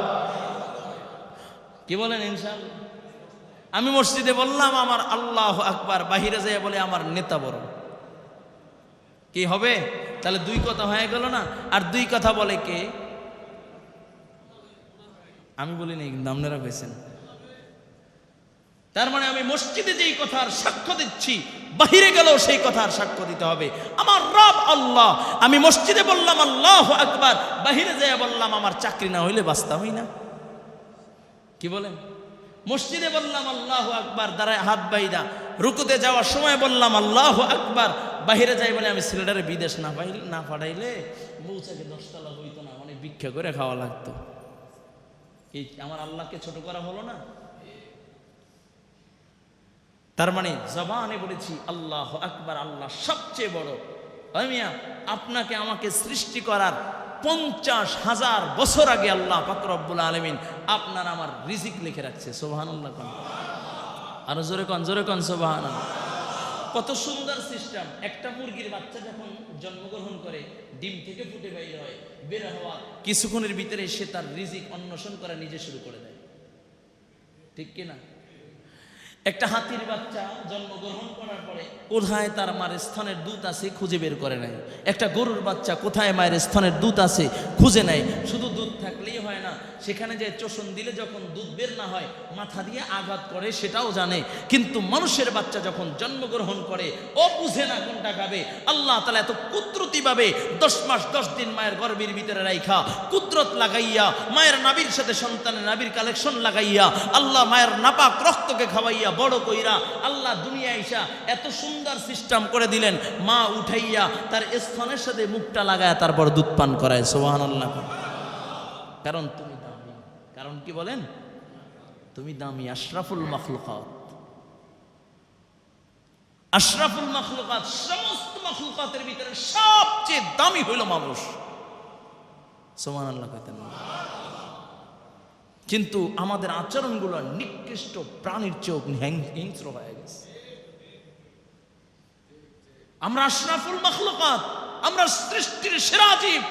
A: কি বলেন ইনশাআল্লাহ? আমি মসজিদে বললাম আমার আল্লাহু আকবার, বাহিরে যায় বলে আমার নেতা বড়, কি হবে? তাহলে দুই কথা হয়ে গেল না? আর দুই কথা বলে কে? আমি বলিনি, কিন্তু আপনারা কইছেন। তার মানে আমি মসজিদে যেই কথার সাক্ষ্য দিচ্ছি, বাহিরে গেলেও সেই কথার সাক্ষ্য দিতে হবে। আমার রব আল্লাহ, আমি মসজিদে বললাম আল্লাহু আকবার, বাহিরে যেয়ে বললাম আমার চাকরি না হইলে বাঁচতামই না। কি বলেন? মসজিদে বললাম আল্লাহু আকবার, দাঁড়ায় হাত বাইদা, রুকুতে যাওয়ার সময় বললাম আল্লাহু আকবার, বাহিরে যাই বলে আমি ছেলেটারে বিদেশ না পাঠাইলে মৌচাকে 10 তলা হইতো না, অনেক ভিক্ষা করে খাওয়া লাগতো। এই আমার আল্লাহকে ছোট করা হলো না? তার মানে জবানে বলেছি আল্লাহু আকবার, আল্লাহ সবচেয়ে বড়। মিয়া, আপনাকে আমাকে সৃষ্টি করার 50,000 বছর আগে আল্লাহ পাক রব্বুল আলামিন আপনার আমার রিজিক লিখে রাখছে। সুবহানাল্লাহ কোন? আর জোরে কোন, জোরে কোন সুবহানাল্লাহ। কত সুন্দর সিস্টেম! একটা মুরগির বাচ্চা যখন জন্মগ্রহণ করে, ডিম থেকে ফুটে বের হয়, বের হওয়া কিছুক্ষণের ভিতরে সে তার রিজিক অন্বেষণ করা নিজে শুরু করে দেয়, ঠিক কিনা? একটা হাতির বাচ্চা জন্মগ্রহণ করার পরে কোথায় তার মায়ের স্তনের দুধ আছে খুঁজে বের করে নেয়। একটা গরুর বাচ্চা কোথায় মায়ের স্তনের দুধ আছে খুঁজে নেয়। শুধু দুধ থাকলেই হয় না, সেখানে যে চোষণ দিলে যখন দুধ বের না হয় মাথা দিয়ে আঘাত করে সেটাও জানে। কিন্তু মানুষের বাচ্চা যখন জন্মগ্রহণ করে ও বুঝে না কোনটা খাবে। আল্লাহ তাআলা এত কুদরতিভাবে 10 মাস 10 দিন মায়ের গর্ভের ভিতরে রাইখা কুদরত লাগাইয়া, মায়ের নাভির সাথে সন্তানের নাভির কালেকশন লাগাইয়া, আল্লাহ মায়ের নাপাক রক্তকে খাওয়াইয়া বড় কইরা আল্লাহ দুনিয়া আইসা এত সুন্দর সিস্টেম করে দিলেন, মা উঠাইয়া তার স্তনের সাথে মুখটা লাগায় তারপর দুধ পান করায়। সুবহানাল্লাহ। কারণ তুমি দামি। কারণ কি বলেন? তুমি দামি, আশরাফুল মাখলুকাত। আশরাফুল মাখলুকাত, সমস্ত মাখলুকাতের ভিতরে সবচেয়ে দামি হইল মানুষ। সুবহানাল্লাহ কইতেন। কিন্তু আমাদের আচরণগুলো নিকৃষ্ট প্রাণীর চেয়েও হিংস্র হয়ে গেছে। আমরা আশরাফুল মাখলুকাত, আমরা সৃষ্টির সেরা জীব,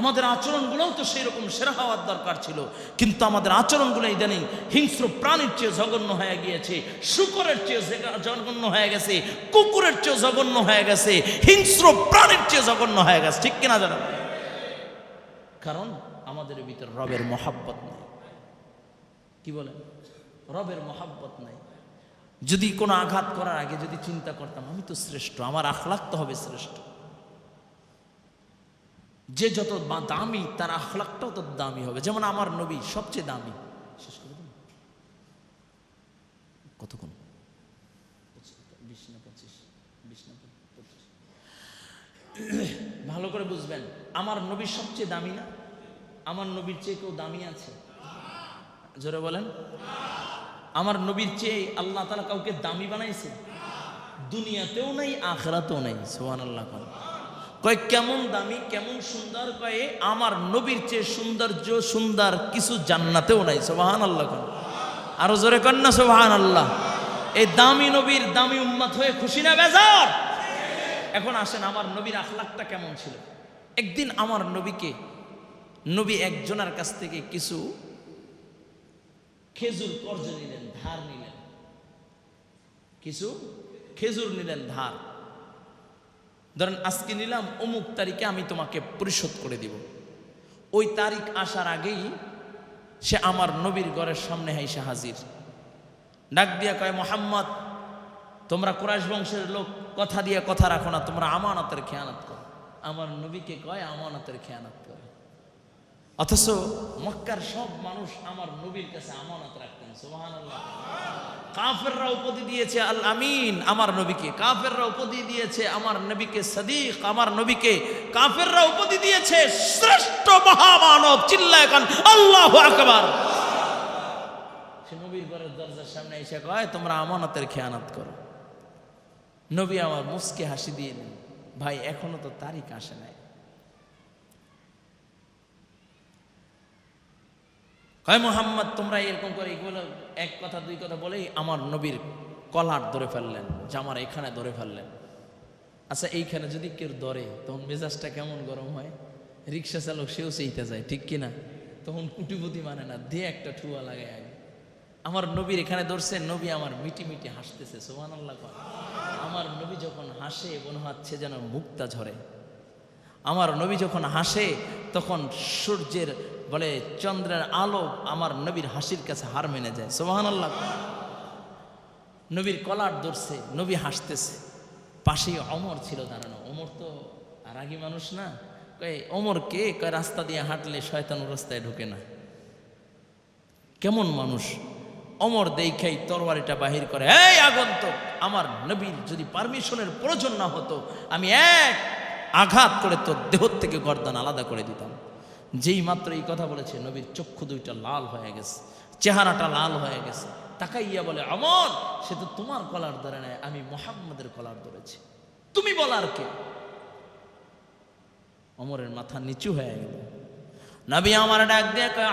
A: আমাদের আচরণগুলোও তো সেই রকম সেরা হওয়ার দরকার ছিল। কিন্তু আমাদের আচরণগুলো ইদানিং হিংস্র প্রাণীর চেয়ে জঘন্য হয়ে গিয়েছে, শূকরের চেয়ে জঘন্য হয়ে গেছে, কুকুরের চেয়ে জঘন্য হয়ে গেছে, হিংস্র প্রাণীর চেয়ে জঘন্য হয়ে গেছে, ঠিক কিনা জানা? কারণ আমাদের ভিতর রবের মহাব্বত নেই। কি বলেন? রবের মহাব্বত নাই। যদি কোনো আঘাত করার আগে যদি চিন্তা করতাম আমি তো শ্রেষ্ঠ, আমার আখলাক তো হবে শ্রেষ্ঠ। যে যত দামি তার আখলাকটাও তত দামি হবে। যেমন আমার নবী সবচেয়ে দামি। শেষ করে দিন, কতক্ষণ? 20 না 25? 20 না 25? ভালো করে বুঝবেন, আমার নবী সবচেয়ে দামি না? আমার নবীর চেয়ে কেউ দামি আছে? জোরে বলেন। আমার নবীর চেয়ে আল্লাহ তাআলা কাউকে দামি বানাইছে? দুনিয়াতেও নাই, আখিরাতেও নাই। সুবহানাল্লাহ। কয় কেমন দামি, কেমন সুন্দর? কয় আমার নবীর চেয়ে সৌন্দর্য সুন্দর কিছু জান্নাতেও নাই। সুবহানাল্লাহ। আরো জোরে কর না সুবহানাল্লাহ। এই দামি নবীর দামি উম্মত হয়ে খুশি না বেজার? এখন আসেন আমার নবীর আখলাকটা কেমন ছিল। একদিন আমার নবী একজনের কাছ থেকে কিছু খেজুর কর্জ নিলেন, ধার নিলেন, কিছু খেজুর নিলেন ধার। ধরেন আজকে নিলাম, অমুক তারিখে আমি তোমাকে পরিশোধ করে দিব। ওই তারিখ আসার আগেই সে আমার নবীর ঘরের সামনে এসে হাজির। ডাক দিয়া কয়, মুহাম্মদ, তোমরা কুরাইশ বংশের লোক, কথা দিয়ে কথা রাখো না, তোমরা আমানতের খেয়ানত করো। আমার নবীকে কয় আমানতের খেয়ানত করে। অথচ মক্কার সব মানুষ আমার নবীর কাছে আমানত রাখতেন। সুবহানাল্লাহ। কাফেররা উপাধি দিয়েছে আল আমিন আমার নবীকে, কাফেররা উপাধি দিয়েছে আমার নবীকে সাদিক, আমার নবীকে কাফেররা উপাধি দিয়েছে শ্রেষ্ঠ মহামানব। চিল্লায় কান আল্লাহু আকবার। সে নবীর ঘরের দরজার সামনে এসে কয় তোমরা আমানতের খেয়ানত করো। নবী আমার মুস্কে হাসি দিয়ে দিলেন, ভাই এখনো তো তারিখ আসে নাই। কয় মুহাম্মদ, তোমরা এরকম করে এগুলো এক কথা দুই কথা বলেই আমার নবীর কলার ধরে ফেললেন, জামার এখানে ধরে ফেললেন। আচ্ছা, এইখানে যদি কেউ ধরে তখন মেজাজটা কেমন গরম হয়? রিক্সা চালক সেও সেইতে যায়, ঠিক কিনা? তখন কুটিপুটি মানে না, দিয়ে একটা ঠুয়া লাগায় আগে। আমার নবীর এখানে ধরছে, নবী আমার মিটি মিটি হাসতেছে। সুবহানাল্লাহ। আমার নবী যখন হাসে মনে হচ্ছে যেন মুক্তা ঝরে। আমার নবী যখন হাসে তখন সূর্যের বলে চন্দ্রের আলো আমার নবীর হাসির কাছে হার মেনে যায়। সুবহানাল্লাহ। নবীর কলার ধরছে, নবী হাসতেছে। পাশে ওমর ছিল দাঁড়ানো। ওমর তো রাগী মানুষ না। কয় ওমর কে? কয় রাস্তা দিয়ে হাঁটলে শয়তান রাস্তায় ঢোকে না। কেমন মানুষ? ওমর দেখাই তরবারিটা বাহির করে, এই আগন্তুক, আমার নবীর যদি পারমিশনের প্রয়োজন না হতো আমি এক আঘাত করে তোর দেহ থেকে গর্দান আলাদা করে দিতাম। যেই মাত্র এই কথা বলেছে নবীর চক্ষু দুইটা লাল হয়ে গেছে, চেহারাটা লাল হয়ে গেছে। তাকাইয়া বলে, ওমর, সে তো তোমার কলার ধরে নাই, আমি মুহাম্মদের কলার ধরেছি, তুমি বলার কে? ওমরের মাথা নিচু হয়ে গেল। নবী আমার ডাক দিয়ে কয়,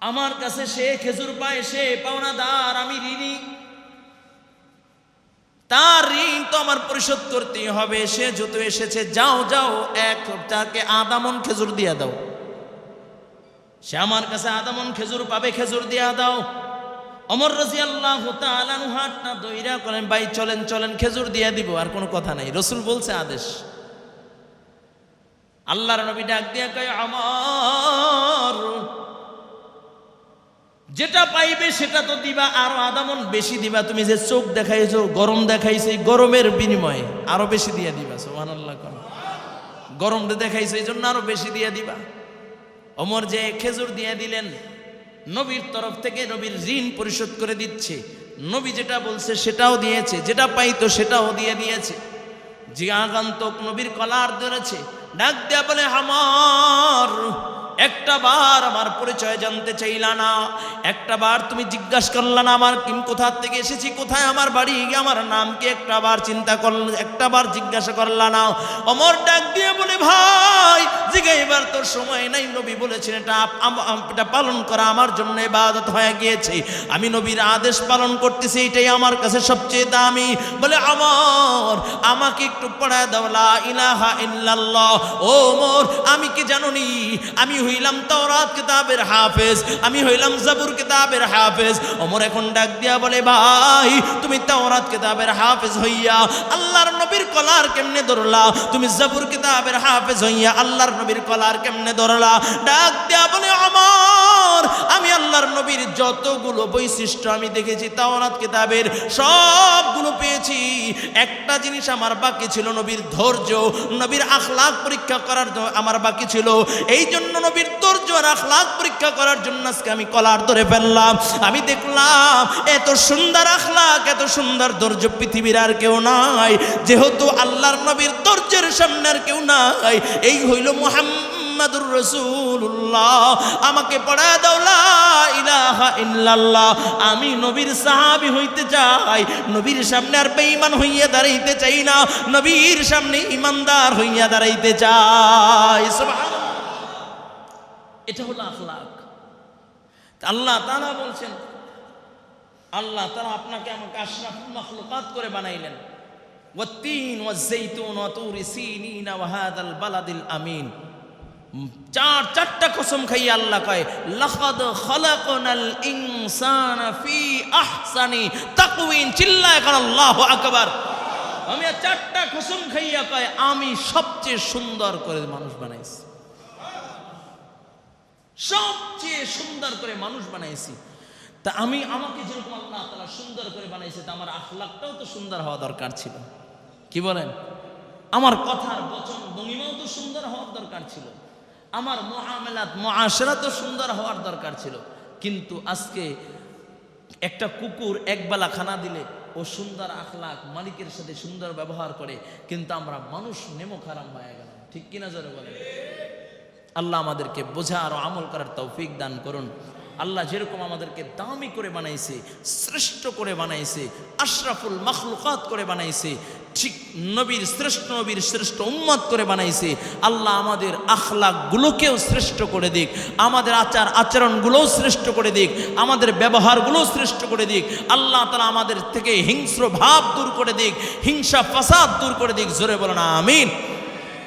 A: আমার কাছে সে খেজুর পায়, সে পাওনাদার, আমি ঋণী। তার ঋণ তো আমার পরিশোধ করতেই হবে। সে যত এসেছে, যাও যাও তাকে আদামন খেজুর দিয়া দাও। সে আমার কাছে আদামন খেজুর পাবে, খেজুর দিয়া দাও। ওমর রাদিয়াল্লাহু তাআলা আনহু হাতটা দইরা করেন, ভাই চলেন চলেন, খেজুর দিয়া দিব। আর কোনো কথা নাই, রাসূল বলছে আদেশ। আল্লাহর নবী ডাক দিয়া কয়, আমার যেটা পাইবে সেটা তো দিবা, আরো আদামন বেশি দিবা। তুমি যে চোখ দেখাইছো, গরম দেখাইছো, এই গরমের বিনিময়ে আরো বেশি দিয়ে দিবা। সুবহানাল্লাহ। গরম দেখাইছো এই জন্য আরো বেশি দিয়ে দিবা। ওমর যে খেজুর দিয়ে দিলেন, নবীর তরফ থেকে নবীর ঋণ পরিশোধ করে দিচ্ছে। নবী যেটা বলছে সেটাও দিয়েছে, যেটা পাইতো সেটাও দিয়ে দিয়েছে। যে আগন্তুক নবীর কলার ধরেছে, ডাক দেয়া বলে, আমার একটা বার আমার পরিচয় জানতে চাইলা না, একটা বার তুমি জিজ্ঞাসা করলা না আমার কোথা থেকে এসেছি, কোথায় আমার বাড়ি, আমার নাম কি, একটা বার চিন্তা করলে, একটা বার জিজ্ঞাসা করলা না। ওমর ডাক দিয়ে বলে, ভাই জিজ্ঞাইবার তোর সময় নাই। নবী বলেছেন এটা পালন করা আমার জন্য ইবাদত হয়ে গিয়েছে, আমি নবীর আদেশ পালন করতেছি, এটাই আমার কাছে সবচেয়ে দামি। বলে, আমাকে একটু পড়ায় দাও লা ইলাহা ইল্লাল্লাহ। ওমর, আমি কি জানোনি, আমি হইলাম তাওরাত কিতাবের হাফেজ, আমি হইলাম জাবুর কিতাবের হাফেজ। ওমর এখন ডাক দিয়া বলে, ভাই তুমি তাওরাত কিতাবের হাফেজ হইয়া আল্লাহর নবীর কলার কেমনে ধরলা? তুমি জাবুর কিতাবের হাফেজ হইয়া আল্লাহর নবীর কলার কেমনে ধরলা? ডাক দিয়া বলে, আমার আমি আল্লাহর নবীর যতগুলো বৈশিষ্ট্য আমি দেখেছি তাওরাত কিতাবের সবগুলো পেয়েছি। একটা জিনিস আমার বাকি ছিল, নবীর ধৈর্য, নবীর আখলাক পরীক্ষা করার আমার বাকি ছিল। এই জন্য নবীর ধৈর্য আর আখলাক পরীক্ষা করার জন্য আজকে আমি কলার ধরে ফেললাম। আমি দেখলাম এত সুন্দর আখলাক, এত সুন্দর ধৈর্য পৃথিবীর আর কেউ নাই। যেহেতু আল্লাহর নবীর ধৈর্যের সামনে আর কেউ নাই, এই হইল মুহাম্মাদুর রাসূলুল্লাহ। আমাকে পড়া দাও লা ইলাহা ইল্লাল্লাহ। আমি নবীর সাহাবী হইতে চাই, নবীর সামনে আর বেঈমান হইয়া দাঁড়াইতে চাই না, নবীর সামনে ইমানদার হইয়া দাঁড়াইতে চাই। সুবহানাল্লাহ। এটা হলো আখলাক। আল্লাহ তাআলা বলছেন, আল্লাহ তাআলা আপনাকে আমাকে আশরাফুল মাখলুকাত করে বানাইলেন। ওয়াত-তিন ওয়াজ-যাইতুন ওয়া তুরি সিনিন ওয়া হাযাল বালাদিল আমিন। চারটা কসম খাইয়ে আল্লাহ কয় লাকাদ খালাকনাল ইনসানা ফি আহসানি তাকওয়িম। চিল্লায় এখন আল্লাহু আকবার। আমি চারটা কসম খাইয়া কয় আমি সবচেয়ে সুন্দর করে মানুষ বানাইছি, সবচেয়ে সুন্দর করে মানুষ বানাইছি। তা আমি আমাকে যেরকম আল্লাহ তাআলা সুন্দর করে বানাইছে, তা আমার আখলাকটাও তো সুন্দর হওয়া দরকার ছিল। কি বলেন? আমার কথার বচন ভঙ্গিমাও তো সুন্দর হওয়ার দরকার ছিল, আমার মুআমালাত মুআশারা তো সুন্দর হওয়ার দরকার ছিল। কিন্তু আজকে একটা কুকুর একবেলা খানা দিলে ও সুন্দর আখলাক, মালিকের সাথে সুন্দর ব্যবহার করে, কিন্তু আমরা মানুষ নেমক হারাম হয়ে গেলাম। ঠিক কিনা জোরে বলেন? আল্লাহ আমাদেরকে বোঝার ও আমল করার তৌফিক দান করুন। আল্লাহ যেরকম আমাদেরকে দামি করে বানাইছে, শ্রেষ্ঠ করে বানাইছে, আশরাফুল মাখলুকাত করে বানাইছে, ঠিক নবীর শ্রেষ্ঠ উম্মত করে বানাইছে। আল্লাহ আমাদের আখলাকগুলোকেও শ্রেষ্ঠ করে দিক, আমাদের আচরণগুলোও শ্রেষ্ঠ করে দিক, আমাদের ব্যবহারগুলোও শ্রেষ্ঠ করে দিক। আল্লাহ তাআলা আমাদের থেকে হিংস্র ভাব দূর করে দিক, হিংসা ফাসাদ দূর করে দিক। জোরে বলেন আমিন।